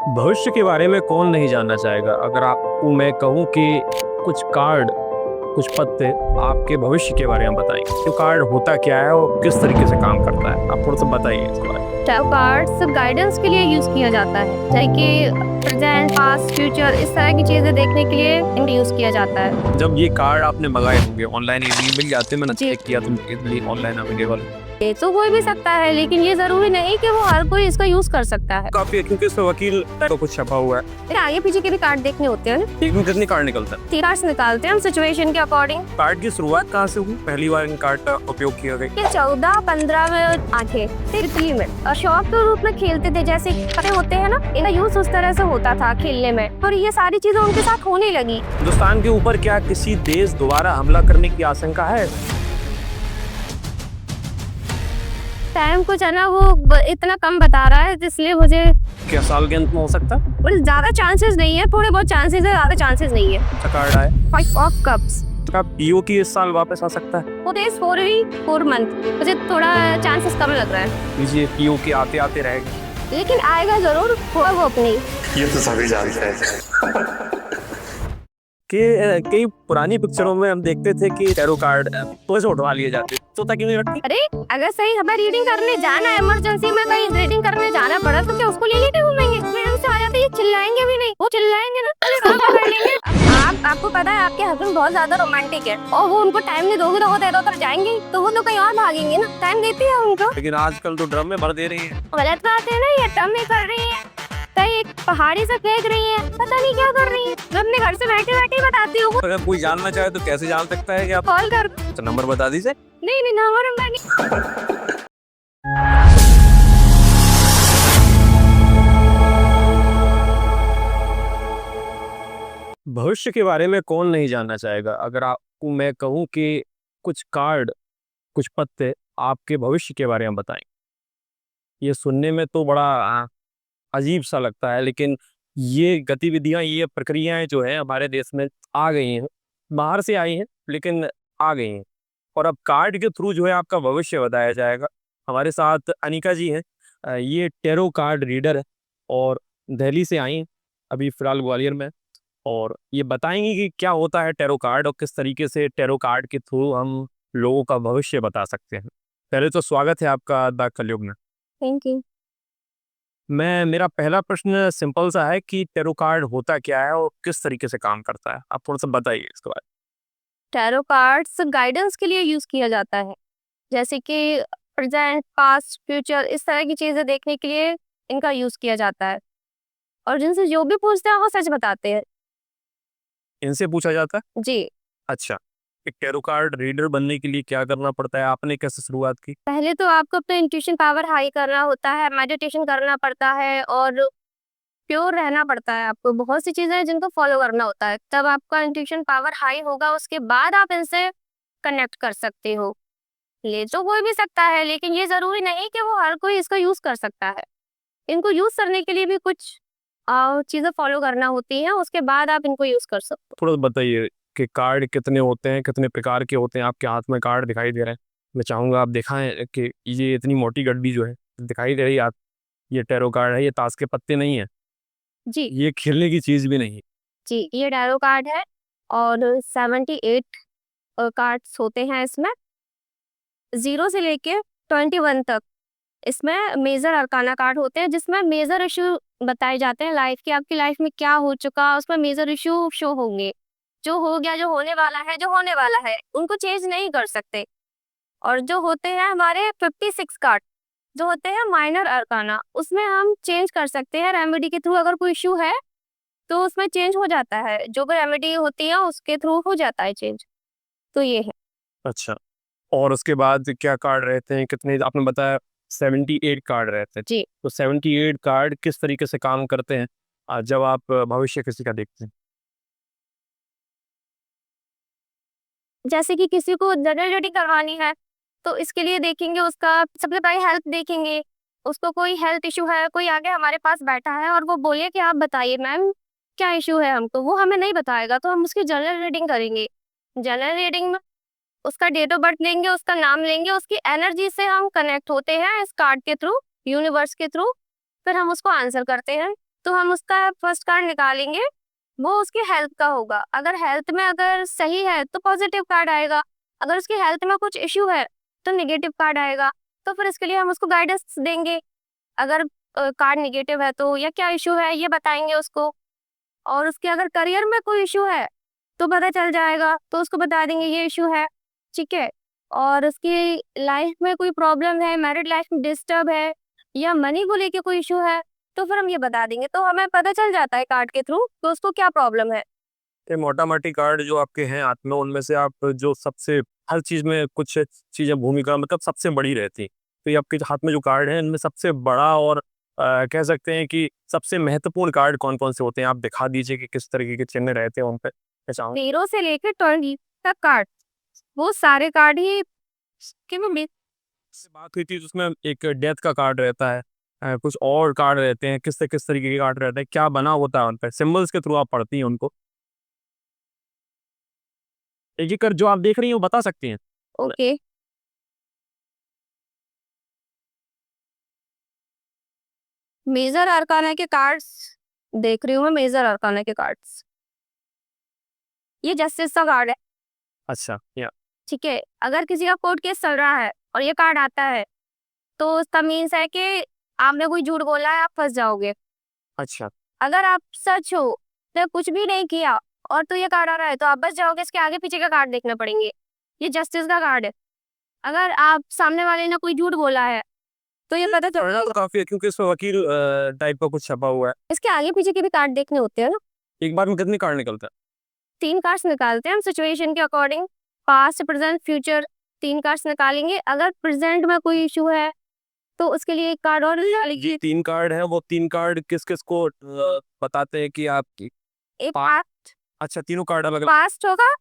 भविष्य के बारे में कौन नहीं जानना चाहेगा। अगर आपको मैं कहूँ कि कुछ कार्ड, कुछ पत्ते आपके भविष्य के बारे में बताएंगे, तो कार्ड होता क्या है और किस तरीके से काम करता है, आप थोड़ा सा बताइए इसके बारे में। टैरो कार्ड्स गाइडेंस के लिए यूज किया जाता है, जैसे कि प्रेजेंट, पास्ट, फ्यूचर, इस तरह की चीजें देखने के लिए इनका यूज किया जाता है। जब ये कार्ड आपने मंगाए होंगे ऑनलाइन इजीली मिल जाते हैं, मैंने जी। चेक किया तो इजीली ऑनलाइन अवेलेबल ये तो कोई भी सकता है, लेकिन ये जरूरी नहीं कि वो हर कोई इसका यूज कर सकता है। काफी, क्योंकि इसमें वकील तो कुछ छपा हुआ है। फिर आगे पीछे के भी कार्ड देखने होते हैं, इसमें कितने कार्ड निकलता है? 3 कार्ड्स निकालते हैं हम सिचुएशन के अकॉर्डिंग। कार्ड की शुरुआत कहाँ से हुई, पहली बार इन कार्ड का उपयोग किया गया? ये 14-15 में आके तितली में और शौक के रूप में खेलते थे, जैसे पते होते हैं ना, इनका यूज उस तरह से होता था खेलने में, और ये सारी चीजें उनके साथ होने लगी। हिंदुस्तान के ऊपर क्या किसी देश दोबारा हमला करने की आशंका है? टाइम कुछ है ना, वो इतना कम बता रहा है, इसलिए मुझे क्या साल के अंत में हो सकता है? ज्यादा चांसेस नहीं है, थोड़े बहुत चांसेस है, ज्यादा चांसेस नहीं है। अच्छा कार्ड आया। 5 ऑफ कप्स। क्या पीओ की इस साल वापस आ सकता है? वो डेज 4 मंथ, मुझे थोड़ा चांसेस कम लग रहा है, लीजिए पीओ की आते आते रहेगी, लेकिन आएगा जरूर, होगा वो अपनी। ये तो सभी जानते हैं। कि कई पुरानी पिक्चरों में हम देखते थे कि टैरो कार्ड तो से उठवा लिए जाते, तो ताकि नहीं रखती। अरे अगर सही हमें रीडिंग करने जाना है, इमरजेंसी में कहीं रीडिंग करने जाना पड़ा, तो क्या उसको ले लेके घूमेंगे? मैडम से आ जाते, ये चिल्लाएंगे भी नहीं, वो चिल्लाएंगे ना, अरे काम कर लेंगे। आपको पता है आपके हस्बैंड बहुत ज्यादा रोमांटिक है, और वो उनको टाइम नहीं दोगे तो वो इधर जाएंगे, तो वो तो कहीं और भागेंगे ना, टाइम देती है उनको। लेकिन आजकल तो ड्रम में भर दे रही है। गलत बात है ना, ये टर्म नहीं कर रही है, कहीं एक पहाड़ी से फेंक रही है, पता नहीं क्या कर रही है। मैं अपने घर से बैठे बैठे बताती हूँ। अगर कोई जानना चाहे तो कैसे जान सकता है कि आप? कॉल कर। तो नंबर बता दीजिए। नहीं नंबर नहीं। भविष्य के बारे में कौन नहीं जानना चाहेगा। अगर आपको मैं कहूँ कि कुछ कार्ड, कुछ पत्ते आपके भविष्य के बारे में बताएंगे, ये सुनने में तो बड़ा अजीब सा लगता है, लेकिन ये गतिविधियां, ये प्रक्रियाएं जो है हमारे देश में आ गई हैं, बाहर से आई हैं लेकिन आ गई हैं। और अब कार्ड के थ्रू जो है आपका भविष्य बताया जाएगा। हमारे साथ अनिका जी हैं, ये टैरो कार्ड रीडर है और दिल्ली से आई हैं, अभी फिलहाल ग्वालियर में। और ये बताएंगी कि क्या होता है टैरो कार्ड और किस तरीके से टैरो कार्ड के थ्रू हम लोगों का भविष्य बता सकते हैं। पहले तो स्वागत है आपका द कलयुग में। Thank you. मेरा पहला प्रश्न सिंपल सा है कि टैरो कार्ड होता क्या है और किस तरीके से काम करता है, आप थोड़ा सा बताइए इसके बारे टैरो कार्ड्स गाइडेंस के लिए यूज किया जाता है, जैसे कि प्रेजेंट, पास्ट, फ्यूचर, इस तरह की चीजें देखने के लिए इनका यूज किया जाता है, और जिनसे जो भी पूछते हैं वो सच बताते हैं। में। इनसे पूछा जाता है। जी। अच्छा, एक टैरो कार्ड रीडर बनने के लिए क्या करना पड़ता है, आपने कैसे शुरुआत की? पहले तो आपको अपना इंट्यूशन पावर हाई करना होता है, मेडिटेशन करना पड़ता है, और प्योर रहना पड़ता है। आपको बहुत सी चीजें हैं जिनको फॉलो करना होता है, तब आपका इंट्यूशन पावर हाई होगा, उसके बाद आप इनसे कनेक्ट कर सकते हो। ले तो कोई भी सकता है, लेकिन ये जरूरी नहीं कि वो हर कोई इसका यूज कर सकता है। इनको यूज करने के लिए भी कुछ चीजें फॉलो करना होती हैं, उसके बाद आप इनको यूज कर सकते थोड़ा सा बताइए कि कार्ड कितने होते हैं, कितने प्रकार के होते हैं। आपके हाथ में कार्ड दिखाई दे रहे हैं, मैं चाहूँगा आप दिखाएं कि ये इतनी मोटी गड्डी जो है दिखाई दे रही है आप, ये टैरो कार्ड है, ये ताश के पत्ते नहीं है, हो। जी। ये खेलने की चीज़ भी नहीं है। जी, ये टैरो कार्ड है, और 78 कार्ड्स होते हैं इसमें, 0 से लेके 21 तक। इसमें मेजर अरकाना कार्ड होते हैं, जिसमें मेजर इशू बताए जाते हैं लाइफ के, आपकी लाइफ में क्या हो चुका, उसमें मेजर इशू शो होंगे, जो हो गया, जो होने वाला है, जो होने वाला है, उनको चेंज नहीं कर सकते। और जो होते हैं हमारे 56 कार्ड, जो होते हैं माइनर अरकाना, उसमें हम चेंज कर सकते हैं रेमेडी के थ्रू। अगर कोई इशू है तो उसमें चेंज हो जाता है, जो भी रेमेडी होती है उसके थ्रू हो जाता है चेंज। तो ये है। अच्छा, और उसके बाद क्या कार्ड रहते हैं, कितने आपने बताया? 78 कार्ड रहते हैं। जी। तो 78 कार्ड किस तरीके से काम करते हैं जब आप भविष्य किसी का देखते हैं? जैसे कि किसी को जनरल रीडिंग करवानी है, तो इसके लिए देखेंगे उसका सबसे पहले हेल्थ देखेंगे। उसको कोई हेल्थ इशू है, कोई आगे हमारे पास बैठा है और वो बोले कि आप बताइए मैम क्या इशू है हमको, वो हमें नहीं बताएगा, तो हम उसकी जनरल रीडिंग करेंगे। जनरल रीडिंग में उसका डेट ऑफ बर्थ लेंगे, उसका नाम लेंगे, उसकी एनर्जी से हम कनेक्ट होते हैं इस कार्ड के थ्रू, यूनिवर्स के थ्रू, फिर हम उसको आंसर करते हैं। तो हम उसका फर्स्ट कार्ड निकालेंगे, वो उसकी हेल्थ का होगा। अगर हेल्थ में अगर सही है तो पॉजिटिव कार्ड आएगा, अगर उसकी हेल्थ में कुछ इश्यू है तो नेगेटिव कार्ड आएगा। तो फिर इसके लिए हम उसको गाइडेंस देंगे, अगर कार्ड नेगेटिव है तो या क्या इश्यू है ये बताएंगे उसको। और उसके अगर करियर में कोई इश्यू है तो पता चल जाएगा, तो उसको बता देंगे ये इश्यू है, ठीक है। और उसकी लाइफ में कोई प्रॉब्लम है, मैरिड लाइफ में डिस्टर्ब है या मनी को लेके कोई इश्यू है तो फिर हम ये बता देंगे, तो हमें पता चल जाता है कार्ड के थ्रू कि उसको क्या प्रॉब्लम है। ये मोटा मोटी कार्ड जो आपके हैं हाथ में, उनमें से आप जो सबसे हर चीज में कुछ चीजें भूमिका मतलब सबसे बड़ी रहती, तो ये आपके हाथ में जो कार्ड है इनमें सबसे बड़ा और कह सकते हैं कि सबसे महत्वपूर्ण कार्ड कौन कौन से होते हैं, आप दिखा दीजिए कि किस तरीके के चिन्ह रहते हैं उन पे। ऐसा 0 से लेकर 20 तक कार्ड, वो सारे कार्ड ही के में से बात हुई थी, उसमें एक डेथ का कार्ड रहता है, कुछ और कार्ड रहते हैं, किस तरीके के कार्ड रहते हैं, क्या बना होता है उन पर, सिंबल्स के थ्रू आप पढ़ती हैं उनको, एक एक कर जो आप देख रही हैं वो बता सकती हैं। ओके। मेजर अरकाना के कार्ड्स देख रही हूँ मैं, मेजर अरकाना के कार्ड्स, ये जस्टिस का कार्ड है, अच्छा, या ठीक है। अगर किसी का कोर्ट केस चल रहा है और ये कार्ड आता है तो उसका मीन्स है कि आपने कोई झूठ बोला है, आप फंस जाओगे। अच्छा, अगर आप सच हो तो कुछ भी नहीं किया और तो ये कार्ड आ रहा है तो आप बच जाओगे, इसके आगे पीछे का कार्ड देखना पड़ेंगे। ये जस्टिस का कार्ड है, अगर आप सामने वाले ने कोई झूठ बोला है तो ये पता चल, पढ़ना तो काफी है क्योंकि इसमें वकील टाइप का कुछ छपा हुआ है। इसके आगे पीछे के भी कार्ड देखने होते हैं ना। एक बार में कितने कार्ड निकलता है? 3 कार्ड्स निकालते हैं हम सिचुएशन के according, past present future 3 cards निकालेंगे। अगर प्रेजेंट में कोई इशू है तो उसके लिए एक कार्ड और निकालेंगे। ये 3 कार्ड है, वो 3 कार्ड किस किस को बताते हैं कि आपकी एक पास्ट, अच्छा तीनों कार्ड अलग अलग। पास्ट होगा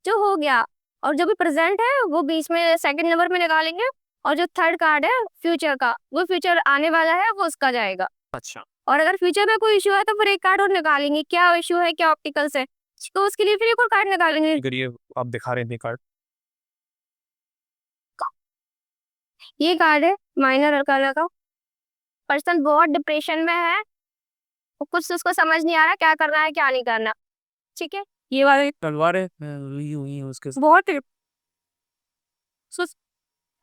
जो हो गया, और जो भी प्रेजेंट है वो बीच में सेकंड नंबर पे निकालेंगे, और जो थर्ड कार्ड है फ्यूचर का, वो फ्यूचर आने वाला है वो उसका जाएगा। अच्छा, और अगर फ्यूचर में कोई इशू है तो फिर एक कार्ड और निकालेंगे, क्या इशू है, क्या ऑप्टिकल्स है, तो उसके लिए फिर एक और कार्ड निकालेंगे। करिए आप दिखा रहे थे कार्ड। ये कार्ड है माइनर अरकाना का, पर्सन बहुत डिप्रेशन में है, वो कुछ उसको समझ नहीं आ रहा क्या करना है क्या नहीं करना, ठीक है। ये वाले तलवार है हुई उसके साथ। बहुत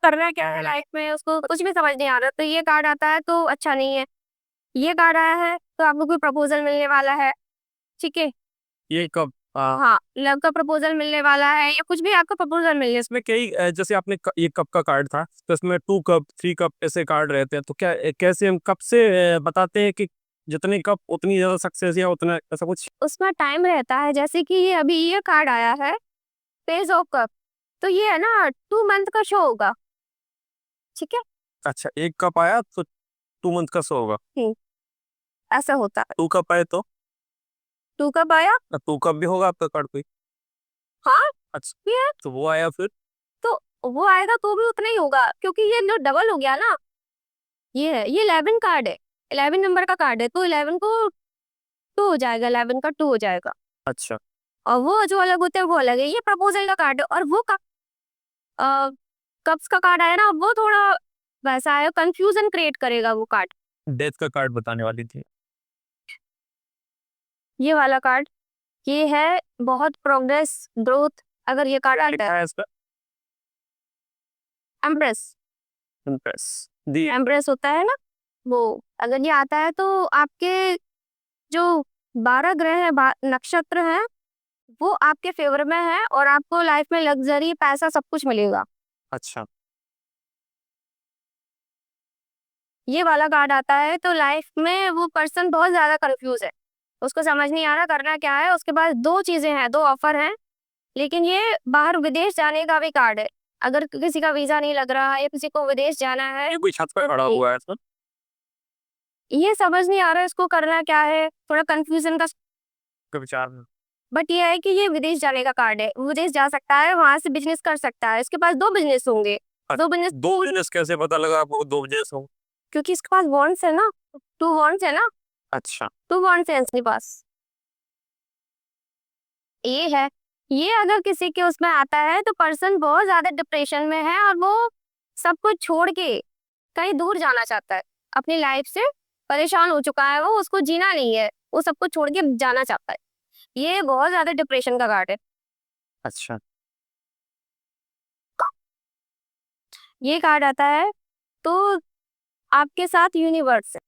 करना क्या है लाइफ में, उसको कुछ भी समझ नहीं आ रहा, तो ये कार्ड आता है तो अच्छा नहीं है। ये कार्ड आया है तो आपको कोई प्रपोजल मिलने वाला है, ठीक है। ये कब हाँ, लव का प्रपोजल मिलने वाला है या कुछ भी आपका प्रपोजल मिलने। इसमें कई जैसे आपने ये कप का कार्ड था, तो इसमें 2 कप 3 कप ऐसे कार्ड रहते हैं, तो क्या कैसे हम कब से बताते हैं कि जितने कप उतनी ज्यादा सक्सेस या उतना ऐसा कुछ? उसमें टाइम रहता है, जैसे कि ये अभी ये कार्ड आया है पेज ऑफ कप, तो ये है ना 2 मंथ का शो होगा, ठीक है। अच्छा, 1 कप आया तो 2 मंथ का शो होगा। ऐसा होता है। 2 कप आए तो 2 कप आया, 2 कप भी होगा आपका कार्ड कोई? हाँ अच्छा, भी है, तो वो आया फिर? तो वो आएगा तो भी उतना ही होगा, क्योंकि ये जो डबल हो गया ना, ये है, ये 11 कार्ड है, 11 नंबर का कार्ड है, तो 11 को 2 हो जाएगा, 11 का 2 हो जाएगा। अच्छा, और वो जो अलग होते हैं वो अलग है, ये प्रपोजल का कार्ड है। और वो कप्स का कार्ड आया ना, वो थोड़ा वैसा है, कंफ्यूजन क्रिएट करेगा वो कार्ड। डेथ का कार्ड बताने वाली थी। ये वाला कार्ड, ये है बहुत प्रोग्रेस ग्रोथ, अगर ये कार्ड आता है। लिखा है इस पर एम्प्रेस, इम्प्रेस दी। एम्प्रेस होता है ना वो, अगर ये आता है तो आपके जो 12 ग्रह है, नक्षत्र है, वो आपके फेवर में है और आपको लाइफ में लग्जरी पैसा सब कुछ मिलेगा। अच्छा, ये वाला कार्ड आता है तो लाइफ में वो पर्सन बहुत ज्यादा कंफ्यूज है, उसको समझ नहीं आ रहा करना क्या है। उसके पास 2 चीजें हैं, 2 ऑफर हैं, लेकिन ये बाहर विदेश जाने का भी कार्ड है। अगर किसी का वीजा नहीं लग रहा है या किसी को विदेश जाना है, ये कोई छत पर खड़ा हुआ है सर? ये समझ नहीं आ रहा इसको करना क्या है, थोड़ा कंफ्यूजन का। के विचार में बट ये है कि ये विदेश जाने का कार्ड है, वो विदेश जा सकता है, वहां से बिजनेस कर सकता है, इसके पास 2 बिजनेस होंगे। 2 बिजनेस, 2 बिजनेस कैसे पता लगा आपको 2 बिजनेस हो? क्योंकि इसके पास वॉन्ट्स है ना, 2 वॉन्ट्स है ना, अच्छा, 2 वॉन्ट्स है इसके पास। ये है, ये अगर किसी के उसमें आता है तो पर्सन बहुत ज्यादा डिप्रेशन में है और वो सब कुछ छोड़ के कहीं दूर जाना चाहता है अपनी लाइफ से, परेशान हो चुका है, वो उसको जीना नहीं है, वो सब कुछ छोड़ के जाना चाहता है। ये बहुत ज्यादा डिप्रेशन का कार्ड है। अच्छा, ये कार्ड आता है तो आपके साथ यूनिवर्स है,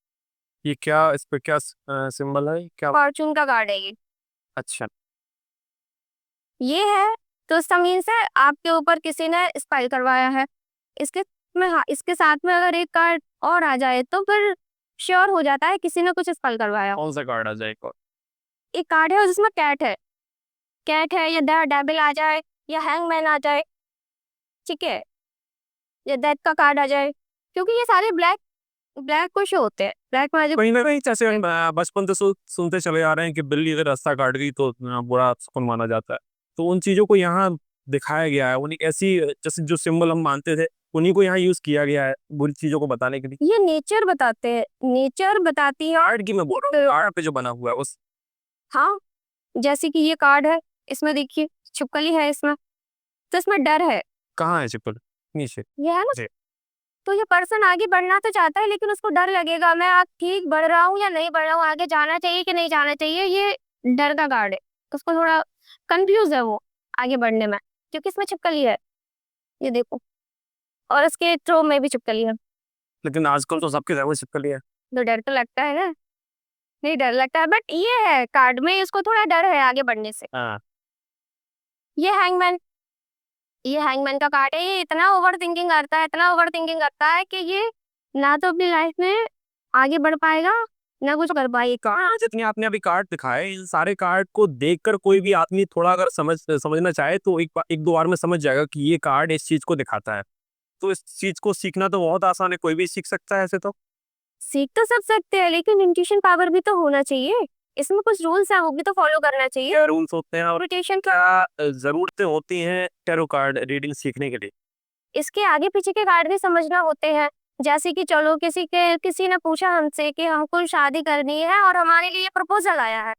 ये क्या, इस पे क्या सिंबल है क्या? फॉर्चून का कार्ड है ये। अच्छा, ये है तो इसका मीन्स है आपके ऊपर किसी ने स्पाई करवाया है। इसके में हाँ, इसके साथ में अगर एक कार्ड और आ जाए तो फिर श्योर हो जाता है किसी ने कुछ स्पेल करवाया। कौन सा कार्ड आ जाए एक और? एक कार्ड है जिसमें कैट है, कैट है या डेविल आ जाए या हैंगमैन आ जाए, ठीक है, या डेथ का कार्ड आ जाए, क्योंकि ये सारे ब्लैक ब्लैक को शो होते हैं, ब्लैक मैजिक। कहीं ना कहीं जैसे हम बचपन से सुनते चले आ रहे हैं कि बिल्ली अगर रास्ता काट गई तो बुरा शकुन माना जाता है, तो उन चीजों को यहाँ दिखाया गया है, उन्हीं ऐसी जैसे जो सिंबल हम मानते थे उन्हीं को यहाँ यूज किया गया है बुरी चीजों को बताने के लिए। ये नेचर बताते हैं, नेचर बताती है। कार्ड की मैं बोल रहा हूँ, कार्ड पे जो बना हुआ है उस। हाँ, जैसे कि ये कार्ड है, इसमें देखिए छिपकली है इसमें, तो इसमें डर है, कहाँ है चिपल? नीचे। ये है ना। जी। तो ये पर्सन आगे बढ़ना तो चाहता है लेकिन उसको डर लगेगा, मैं आज ठीक बढ़ रहा हूँ या नहीं बढ़ रहा हूँ, आगे जाना चाहिए कि नहीं जाना चाहिए, ये डर का कार्ड है। उसको थोड़ा कंफ्यूज है वो आगे बढ़ने में, क्योंकि इसमें छिपकली है, ये देखो, और इसके थ्रो में भी छिपकली है। लेकिन आजकल तो सबके घर में चिपकली है। तो डर तो लगता है ना, नहीं डर लगता है, बट ये है कार्ड में इसको थोड़ा डर है आगे बढ़ने से। हाँ, ये हैंगमैन, ये हैंगमैन का कार्ड है। ये इतना ओवर थिंकिंग करता है, इतना ओवर थिंकिंग करता है कि ये ना तो अपनी लाइफ में आगे बढ़ पाएगा ना कुछ कर पाएगा। कार्ड जितने आपने अभी कार्ड दिखाए, इन सारे कार्ड को देखकर कोई भी आदमी थोड़ा अगर समझना चाहे तो एक दो बार में समझ जाएगा कि ये कार्ड इस चीज को दिखाता है। तो इस चीज को सीखना तो बहुत आसान है, कोई भी सीख सकता है ऐसे तो। सीख तो सब सकते हैं लेकिन इंट्यूशन पावर भी तो होना चाहिए, इसमें कुछ रूल्स हैं वो भी तो फॉलो करना चाहिए। क्या रूल्स होते हैं और इंटरप्रिटेशन क्या जरूरतें होती हैं टैरो कार्ड रीडिंग सीखने के लिए? इसके आगे पीछे के कार्ड भी समझना होते हैं। जैसे कि चलो किसी ने पूछा हमसे कि हमको शादी करनी है और हमारे लिए प्रपोजल आया है,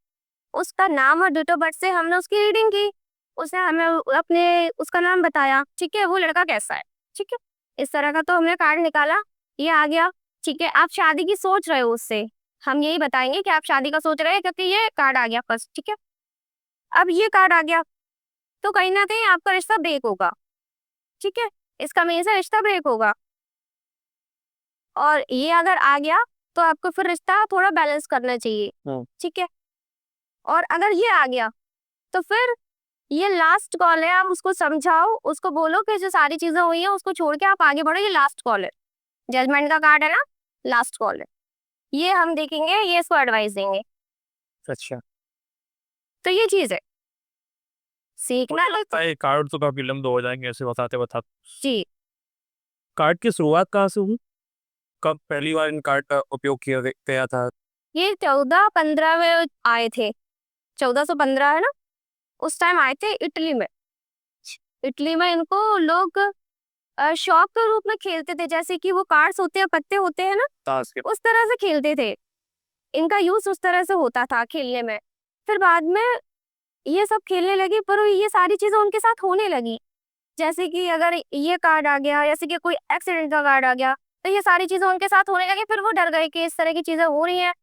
उसका नाम और डेट ऑफ बर्थ से हमने उसकी रीडिंग की, उसने हमें अपने उसका नाम बताया, ठीक है, वो लड़का कैसा है, ठीक है, इस तरह का तो हमने कार्ड निकाला, ये आ गया, ठीक है। आप शादी की सोच रहे हो उससे, हम यही बताएंगे कि आप शादी का सोच रहे हैं क्योंकि ये कार्ड आ गया फर्स्ट, ठीक है। अब ये कार्ड आ गया तो कहीं ना कहीं आपका रिश्ता ब्रेक होगा, ठीक है, इसका मीन से रिश्ता ब्रेक होगा। और ये अगर आ गया तो आपको फिर रिश्ता थोड़ा बैलेंस करना चाहिए, ठीक है। और अगर ये आ गया तो फिर ये लास्ट कॉल है, आप उसको समझाओ, उसको बोलो कि जो सारी चीजें हुई हैं उसको छोड़ के आप आगे बढ़ो, ये लास्ट कॉल है, जजमेंट का कार्ड है ना, लास्ट कॉल है, ये हम देखेंगे, ये इसको एडवाइस देंगे। अच्छा, तो ये चीज है सीखना लगता है कार्ड तो काफी लंबे हो जाएंगे ऐसे बताते बताते। जी। कार्ड की शुरुआत कहाँ से हुई? कब पहली बार इन कार्ड का उपयोग किया गया था? ये 1415 में आए थे, 1415 है ना, उस टाइम आए थे इटली में। इटली में इनको लोग शौक के रूप में खेलते थे, जैसे कि वो कार्ड्स होते हैं, पत्ते होते हैं ना, ताश के। उस तरह से खेलते थे, इनका यूज उस तरह से होता था खेलने में। फिर बाद में ये सब खेलने लगी पर ये सारी चीजें उनके साथ होने लगी, जैसे कि अगर ये कार्ड आ गया, जैसे कि कोई एक्सीडेंट का कार्ड आ गया, तो ये सारी चीजें उनके साथ होने लगी, फिर वो डर गए कि इस तरह की चीजें हो रही हैं,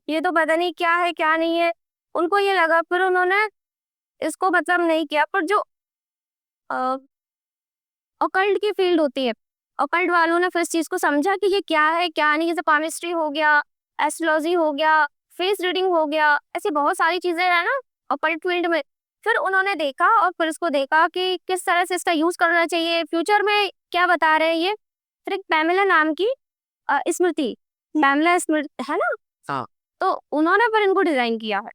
ये तो पता नहीं क्या है क्या नहीं है, उनको ये लगा, फिर उन्होंने इसको मतलब नहीं किया। पर जो ऑकल्ट की फील्ड होती है, ऑकल्ट वालों ने फिर इस चीज को समझा कि ये क्या है क्या नहीं, जैसे पामिस्ट्री हो गया, एस्ट्रोलॉजी हो गया, फेस रीडिंग हो गया, ऐसी बहुत सारी चीजें है ना ऑकल्ट फील्ड में। फिर उन्होंने देखा और फिर इसको देखा कि किस तरह से इसका यूज करना चाहिए, फ्यूचर में क्या बता रहे हैं ये। फिर एक पैमेला नाम की स्मृति, पैमेला स्मृति है ना, हाँ। तो उन्होंने फिर इनको डिजाइन किया है,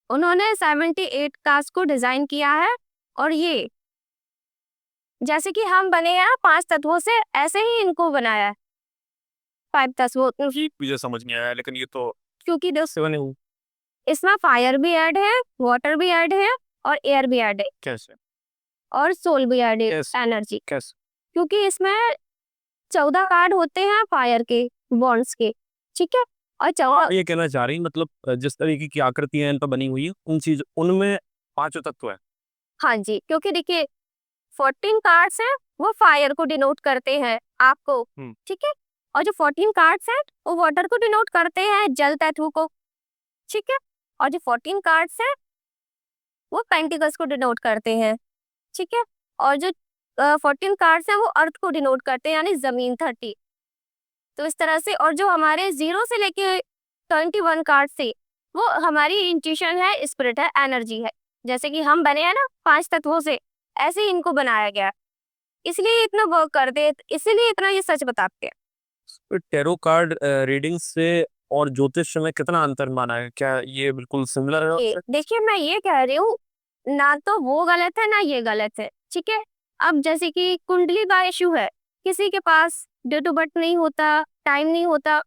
उन्होंने 78 कास्ट को डिजाइन किया है। और ये जैसे कि हम बने हैं 5 तत्वों से, ऐसे ही इनको बनाया है 5 तत्वों, ये मुझे समझ नहीं आया, लेकिन ये तो क्योंकि से बने हुए। इसमें फायर भी ऐड है, वाटर भी ऐड है और एयर भी ऐड है कैसे? और सोल भी ऐड है, कैसे? एनर्जी। कैसे? क्योंकि इसमें 14 कार्ड होते हैं फायर के, बॉन्ड्स के, ठीक है, और 14 ये कहना चाह रही मतलब जिस तरीके की आकृतियां इन पर बनी हुई है उन चीज उनमें 5 तत्व है। हाँ जी, क्योंकि देखिए 14 कार्ड्स हैं वो फायर को डिनोट करते हैं आपको, ठीक है, और जो 14 कार्ड्स हैं वो वाटर को डिनोट करते हैं, जल तत्व को, ठीक है। और जो 14 कार्ड्स हैं वो पेंटिकल्स को डिनोट करते हैं, ठीक है। और जो 14 कार्ड्स हैं वो अर्थ को डिनोट करते हैं, यानी जमीन, 30। तो इस तरह से, और जो हमारे 0 से लेके 21 कार्ड से, वो हमारी इंट्यूशन है, स्पिरिट है, एनर्जी है। जैसे कि हम बने हैं ना 5 तत्वों से, ऐसे ही इनको बनाया गया, इसलिए इतना वर्क करते, इसीलिए इतना ये सच बताते हैं। तो टैरो कार्ड रीडिंग से और ज्योतिष में कितना अंतर माना है? क्या ये बिल्कुल सिमिलर है? देखिए, मैं ये कह रही हूँ, ना तो वो गलत है ना ये गलत है, ठीक है। अब जैसे कि कुंडली का इशू है, किसी के पास डेट ऑफ बर्थ नहीं होता, टाइम नहीं होता,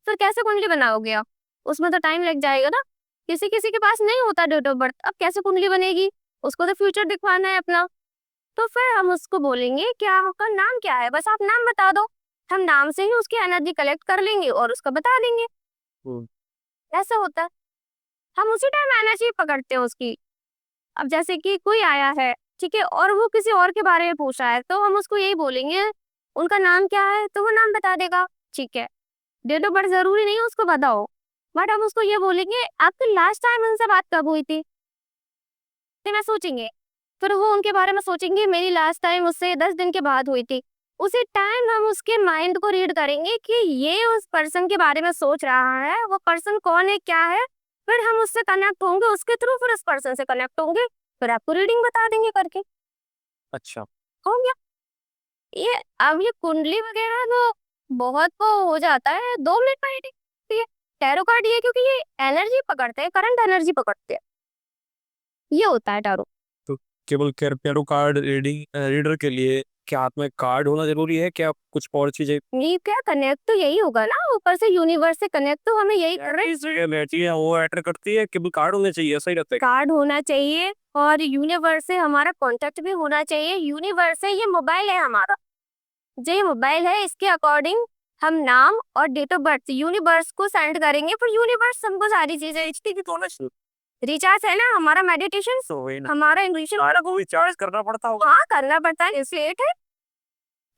फिर कैसे कुंडली बनाओगे आप? उसमें तो टाइम लग जाएगा ना। किसी किसी के पास नहीं होता डेट ऑफ बर्थ, अब कैसे कुंडली बनेगी? उसको तो फ्यूचर दिखवाना है अपना। तो फिर हम उसको बोलेंगे क्या आपका नाम क्या है, बस आप नाम बता दो, हम नाम से ही उसकी एनर्जी कलेक्ट कर लेंगे और उसको बता देंगे। ऐसा होता है, हम उसी टाइम एनर्जी पकड़ते हैं उसकी। अब जैसे कि कोई आया है, ठीक है, और वो किसी और के बारे में पूछ रहा है, तो हम उसको यही बोलेंगे उनका नाम क्या है, तो वो नाम बता देगा, ठीक है। डेट ऑफ बर्थ जरूरी नहीं उसको बताओ, बट हम उसको ये बोलेंगे आपकी लास्ट टाइम उनसे बात कब हुई थी, तो मैं सोचेंगे, फिर वो उनके बारे में सोचेंगे मेरी लास्ट टाइम उससे 10 दिन के बाद हुई थी। उसी टाइम हम उसके माइंड को रीड करेंगे कि ये उस पर्सन के बारे में सोच रहा है, वो पर्सन कौन है, क्या है, फिर हम उससे कनेक्ट होंगे उसके थ्रू, फिर उस पर्सन से कनेक्ट होंगे, फिर आपको रीडिंग बता देंगे करके। अच्छा, हो गया ये। अब ये कुंडली वगैरह तो बहुत वो हो जाता है, 2 मिनट में रीडिंग होती है। टैरो कार्ड ये क्योंकि ये एनर्जी पकड़ते हैं, करंट एनर्जी पकड़ते हैं, ये होता है टैरो। तो केवल टैरो कार्ड रीडर के लिए क्या हाथ में कार्ड होना जरूरी है? क्या कुछ और चीजें? ये क्या कनेक्ट तो यही होगा ना, ऊपर से यूनिवर्स से कनेक्ट तो हमें यही कर रहे हैं। बैठी है वो एंटर करती है, केवल कार्ड होने चाहिए, सही रहता है? कार्ड होना चाहिए और यूनिवर्स से हमारा कांटेक्ट भी होना चाहिए। यूनिवर्स से, ये मोबाइल है हमारा, जो ये मोबाइल है इसके अकॉर्डिंग हम नाम और डेट ऑफ बर्थ यूनिवर्स को सेंड करेंगे, फिर यूनिवर्स हमको सारी चीजें रिचार्ज है ना हमारा, मेडिटेशन हमारा इंग्लिश को रिचार्ज करना पड़ता होगा। हाँ करना पड़ता है। प्लेट है,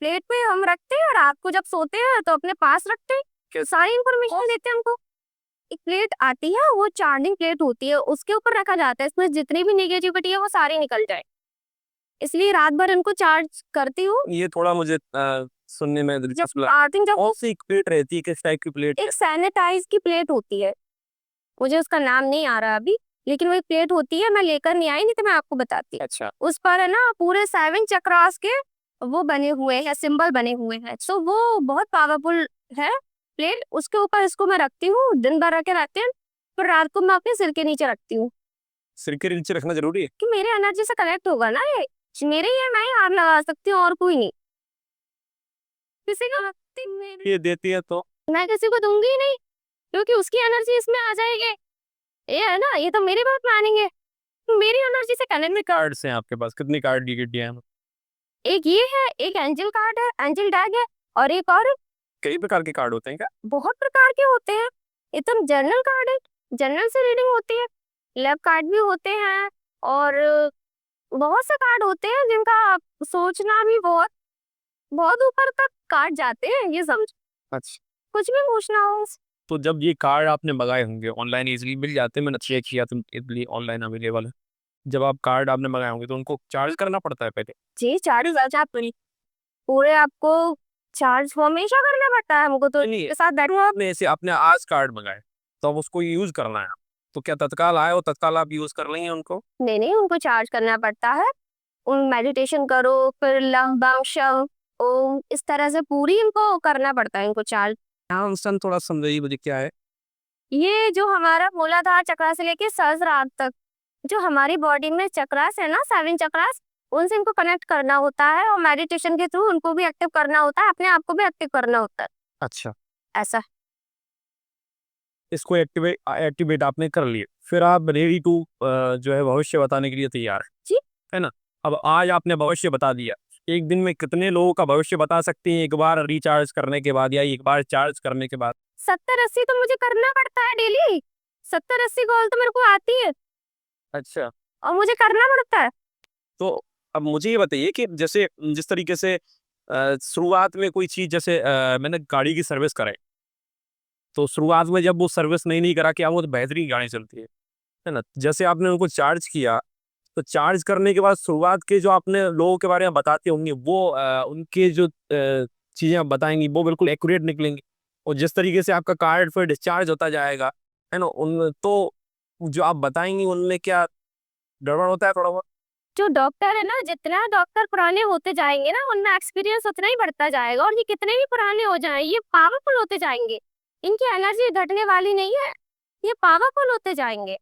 प्लेट पे हम रखते हैं, रात को जब सोते हैं तो अपने पास रखते हैं, सारी इंफॉर्मेशन देते हैं हमको। एक प्लेट आती है, वो चार्जिंग प्लेट होती है, उसके ऊपर रखा जाता है, इसमें जितनी भी नेगेटिविटी है वो सारी निकल जाए, इसलिए रात भर इनको चार्ज करती हूँ। ये थोड़ा मुझे सुनने में दिलचस्प लगा। आर्थिंग जब कौन सी प्लेट रहती है, किस टाइप की प्लेट? एक सैनिटाइज की प्लेट होती है, मुझे उसका नाम नहीं आ रहा अभी, लेकिन वो एक प्लेट होती है, मैं लेकर नहीं आई, नहीं तो मैं आपको बताती। अच्छा, उस पर है ना पूरे 7 चक्रास के वो बने हुए हैं, सिंबल बने हुए हैं, सो वो बहुत पावरफुल है प्लेट। उसके ऊपर इसको मैं रखती हूँ, दिन भर रखे रहते हैं, फिर रात को मैं अपने सिर के नीचे रखती हूँ, सिर के नीचे रखना जरूरी है? कि मेरे एनर्जी से कनेक्ट होगा ना ये, मेरे ही है, मैं ही हाथ लगा सकती हूँ और कोई नहीं, किसी को ये देती है तो मैं किसी को दूंगी ही नहीं, क्योंकि उसकी एनर्जी इसमें आ जाएगी। ये है ना, ये तो मेरी बात मानेंगे, मेरी एनर्जी से कनेक्ट में। कार्ड्स हैं आपके पास? कितनी कार्ड दिए हैं? एक ये है, एक एंजल कार्ड है, एंजल डैग है, और एक और कई प्रकार के कार्ड होते हैं क्या? बहुत प्रकार के होते हैं। एकदम जनरल कार्ड है, जनरल से रीडिंग होती है। लव कार्ड भी होते हैं, और बहुत से कार्ड होते हैं जिनका सोचना भी बहुत बहुत ऊपर तक कार्ड जाते हैं, ये समझ। अच्छा, कुछ भी पूछना हो। तो जब ये कार्ड आपने मंगाए होंगे ऑनलाइन, इजीली मिल जाते हैं? मैंने चेक किया तो इजीली ऑनलाइन अवेलेबल है। जब आप कार्ड आपने मंगाए होंगे तो उनको चार्ज करना पड़ता है पहले? जी, चार्ज आप पूरे आपको चार्ज हमेशा करना पड़ता है हमको, तो नहीं, इसके साथ बैठूंगा। आपने ऐसे आपने आज कार्ड मंगाए तो अब उसको यूज करना है, तो क्या तत्काल आए और तत्काल आप यूज कर लेंगे उनको? नहीं नहीं, उनको चार्ज करना पड़ता है। उन मेडिटेशन करो, फिर लम बम शम ओम, इस तरह से पूरी इनको करना पड़ता है, इनको चार्ज। हाँ, इंसान थोड़ा समझाइए मुझे क्या है। ये जो हमारा मूलाधार चक्र से लेके सहस्त्रार तक, जो हमारी बॉडी में चक्रास है ना, 7 चक्रास, उनसे इनको कनेक्ट करना होता है, और मेडिटेशन के थ्रू उनको भी एक्टिव करना होता है, अपने आप को भी एक्टिव करना होता है। अच्छा, ऐसा। इसको एक्टिवेट आपने कर लिए, फिर आप रेडी टू जो है भविष्य बताने के लिए तैयार जी। है ना? अब आज आपने भविष्य बता दिया, एक दिन में कितने लोगों का भविष्य बता सकते हैं एक बार रिचार्ज करने के बाद या एक बार चार्ज करने के बाद? 70-80 तो मुझे करना पड़ता है डेली, 70-80 कॉल तो मेरे को आती है, अच्छा, और मुझे करना पड़ता है। तो अब मुझे ये बताइए कि जैसे जिस तरीके से शुरुआत में कोई चीज़ जैसे मैंने गाड़ी की सर्विस कराई, तो शुरुआत में जब वो सर्विस नहीं करा क्या वो तो बेहतरीन गाड़ी चलती है ना। जैसे आपने उनको चार्ज किया, तो चार्ज करने के बाद शुरुआत के जो आपने लोगों के बारे में बताते होंगे वो उनके जो चीज़ें आप बताएंगी वो बिल्कुल एक्यूरेट निकलेंगी। और जिस तरीके से आपका कार्ड फिर डिस्चार्ज होता जाएगा, है ना, उन तो जो आप बताएंगी उनमें क्या गड़बड़ होता है थोड़ा बहुत। जो डॉक्टर है ना, जितना डॉक्टर पुराने होते जाएंगे ना, उनमें एक्सपीरियंस उतना ही बढ़ता जाएगा, और ये कितने भी पुराने हो जाएं, ये पावरफुल होते जाएंगे। इनकी एनर्जी घटने वाली नहीं है, ये पावरफुल होते जाएंगे।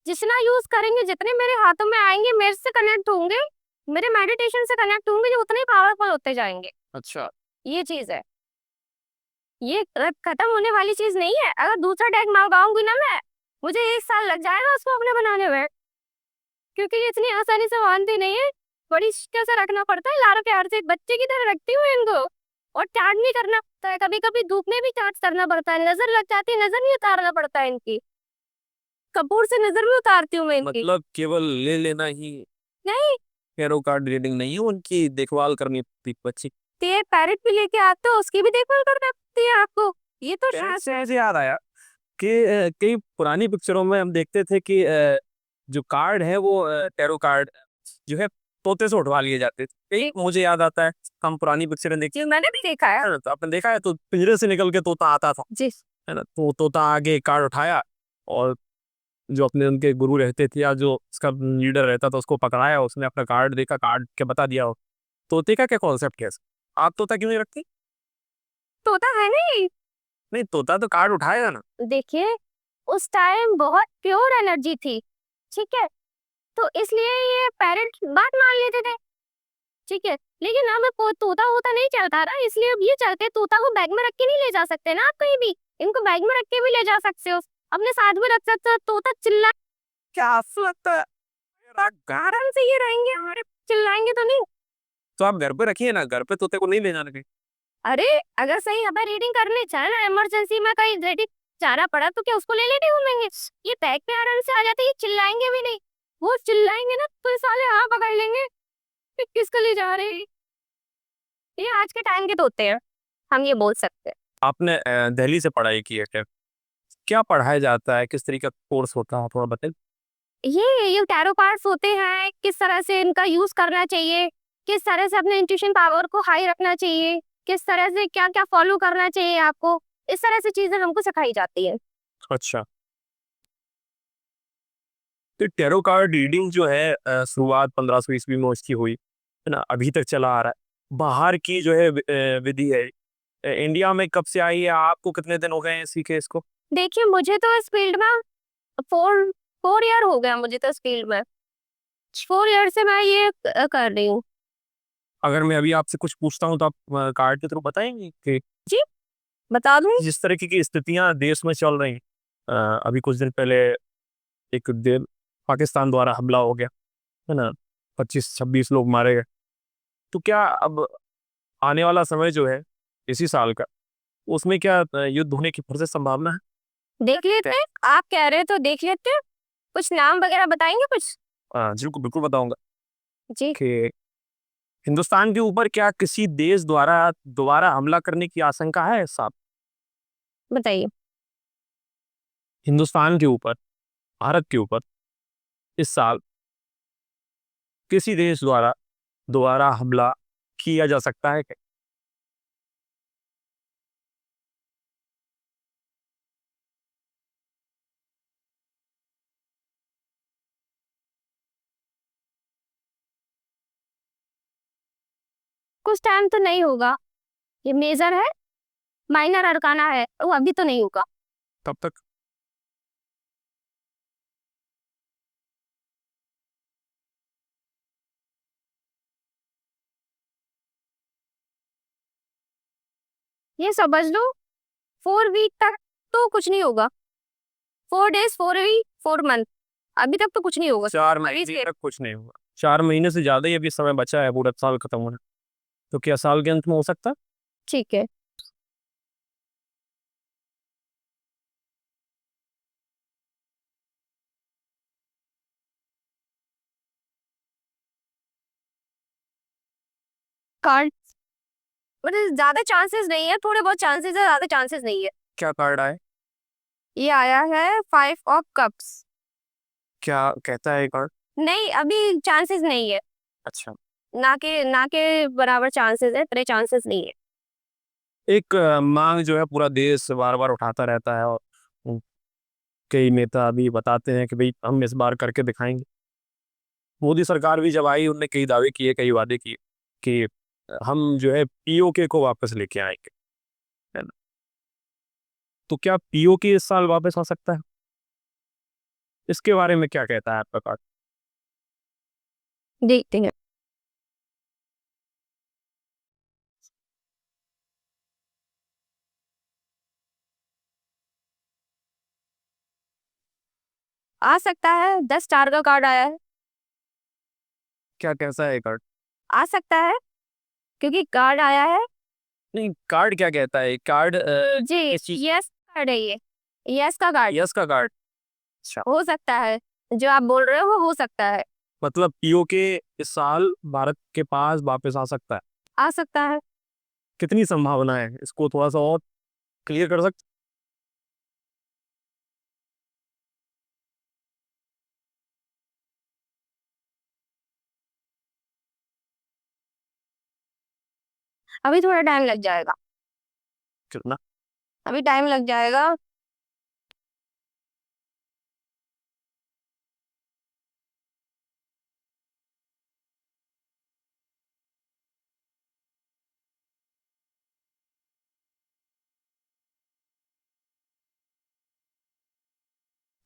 जितना यूज करेंगे, जितने मेरे हाथों में आएंगे, मेरे से कनेक्ट होंगे, मेरे मेडिटेशन से कनेक्ट होंगे, जो उतने ही पावरफुल होते जाएंगे। अच्छा। ये चीज है, ये खत्म होने वाली चीज नहीं है। अगर दूसरा डेक मंगाऊंगी ना मैं, मुझे 1 साल लग जाएगा उसको अपने बनाने में, क्योंकि ये इतनी आसानी से मानती नहीं है। बड़ी मुश्किल से रखना पड़ता है, लाड़ प्यार से एक बच्चे की तरह रखती हूँ इनको। और चार्ज भी करना पड़ता है, कभी कभी धूप में भी चार्ज करना पड़ता है, नजर लग जाती है, नजर नहीं उतारना पड़ता है इनकी, कपूर से नजर भी उतारती हूँ मैं इनकी। मतलब केवल ले लेना ही नहीं, कैरो कार्ड रीडिंग नहीं है, उनकी देखभाल करनी पड़ती बच्ची। तो ये पैरेट भी लेके आते हो, उसकी भी देखभाल करना पड़ती है आपको। ये तो शायद से ऐसे याद आया कि कई पुरानी पिक्चरों में हम देखते थे कि जो कार्ड है वो टैरो कार्ड जो है तोते से उठवा लिए जाते थे। कई मुझे याद आता है, हम पुरानी पिक्चरें देखते जी, मैंने भी देखा है। हैं ना, तो आपने देखा है तो पिंजरे से निकल के तोता आता था, जी, है ना, तो तोता आगे कार्ड उठाया और जो अपने उनके गुरु रहते थे या जो उसका लीडर रहता था उसको पकड़ाया, उसने अपना कार्ड देखा, कार्ड के बता दिया हो। तोते का क्या कॉन्सेप्ट है इसका? आप तोता क्यों नहीं रखती? तोता है नहीं। नहीं, तोता तो कार्ड उठाएगा ना। देखिए, उस टाइम बहुत प्योर एनर्जी थी, ठीक है, तो इसलिए ये पेरेंट्स बात मान लेते थे, ठीक है। लेकिन हमें तोता वोता नहीं चलता ना, इसलिए अब ये चलते, तोता को बैग में रख के नहीं ले जा सकते ना आप कहीं भी, इनको बैग में रख के भी ले जा सकते हो, अपने साथ में रख सकते हो। तोता चिल्ला, क्या लगता है? कारण से ये रहेंगे हमारे, चिल्लाएंगे तो नहीं। तो आप घर पे रखिए ना, घर पे तोते को नहीं ले जाना कहीं। अरे, अगर सही हमें रीडिंग करनी चाहे ना, इमरजेंसी में कहीं रीडिंग जाना पड़ा, तो क्या उसको ले लेने घूमेंगे? ये बैग पे आराम से आ जाते, ये चिल्लाएंगे भी नहीं। वो चिल्लाएंगे ना तो ये साले हाँ पकड़ लेंगे कि किसको ले जा रहे हैं। ये आज के टाइम के तोते हैं, हम ये बोल सकते हैं। आपने दिल्ली से पढ़ाई की है क्या? क्या पढ़ाया जाता है, किस तरीके का कोर्स होता है, थोड़ा बताइए। ये टैरो कार्ड्स होते हैं, किस तरह से इनका यूज करना चाहिए, किस तरह से अपने इंट्यूशन पावर को हाई रखना चाहिए, किस तरह से क्या क्या फॉलो करना चाहिए आपको, इस तरह से चीजें हमको सिखाई जाती है। अच्छा, तो टैरो कार्ड रीडिंग जो है शुरुआत 1500 ईस्वी में उसकी हुई, है ना, अभी तक चला आ रहा है। बाहर की जो है विधि है, इंडिया में कब से आई है? आपको कितने दिन हो गए हैं सीखे इसको? देखिए, मुझे तो इस फील्ड में 4 4 ईयर हो गया, मुझे तो इस फील्ड में 4 ईयर से मैं ये कर रही हूँ। अगर मैं अभी आपसे कुछ पूछता हूँ तो आप कार्ड के थ्रू बताएंगे कि जी, बता दूँ। जिस तरह की स्थितियां देश में चल रही हैं, अभी कुछ दिन पहले एक दिन पाकिस्तान द्वारा हमला हो गया, है ना, 25-26 लोग मारे गए। तो क्या अब आने वाला समय जो है इसी साल का, उसमें क्या युद्ध होने की फिर से संभावना है? देख लेते हैं, आप कह रहे हैं तो देख लेते हैं। कुछ नाम वगैरह बताएंगे कुछ? जी बिल्कुल बिल्कुल बताऊंगा जी, कि हिंदुस्तान के ऊपर क्या किसी देश द्वारा दोबारा हमला करने की आशंका है साहब? बताइए। हिंदुस्तान के ऊपर, भारत के ऊपर इस साल किसी देश द्वारा दोबारा हमला किया जा सकता है क्या? कुछ टाइम तो नहीं होगा, ये मेजर है, माइनर अरकाना है, वो अभी तो नहीं होगा। तब तक ये समझ लो, 4 वीक तक तो कुछ नहीं होगा, 4 डेज, 4 वीक, 4 मंथ, अभी तक तो कुछ नहीं होगा। 4 महीने तक कुछ नहीं होगा? 4 महीने से ज्यादा ही अभी समय बचा है पूरा साल खत्म होने, तो क्या साल के अंत में हो सकता है? ठीक है। कार्ड मतलब ज्यादा चांसेस नहीं है, थोड़े बहुत चांसेस है, ज्यादा चांसेस नहीं है। क्या कार्ड आए? ये आया है 5 ऑफ कप्स। क्या कहता है ये कार्ड? नहीं, अभी चांसेस नहीं है। अच्छा। ना के बराबर चांसेस है, इतने चांसेस नहीं है। एक मांग जो है पूरा देश बार बार उठाता रहता है, और कई नेता अभी बताते हैं कि भाई हम इस बार करके दिखाएंगे। मोदी सरकार भी जब आई, उनने कई दावे किए, कई वादे किए कि हम जो है पीओके को वापस लेके आएंगे, है ना? तो क्या पीओके इस साल वापस आ सकता है? इसके बारे में क्या कहता है आपका कार्ड? देखते हैं। आ सकता है, 10 स्टार का कार्ड आया है। क्या कैसा है ये कार्ड? आ सकता है, क्योंकि कार्ड आया है। नहीं, कार्ड क्या कहता है कार्ड? जी, किस चीज? यस कार्ड है ये। यस का कार्ड। यस का कार्ड? अच्छा। हो सकता है, जो आप बोल रहे हो वो हो सकता है। मतलब पीओके इस साल भारत के पास वापस आ सकता है? आ सकता है। कितनी संभावना है, इसको थोड़ा सा और क्लियर कर सकते? अभी थोड़ा टाइम लग जाएगा। कितना? अभी टाइम लग जाएगा।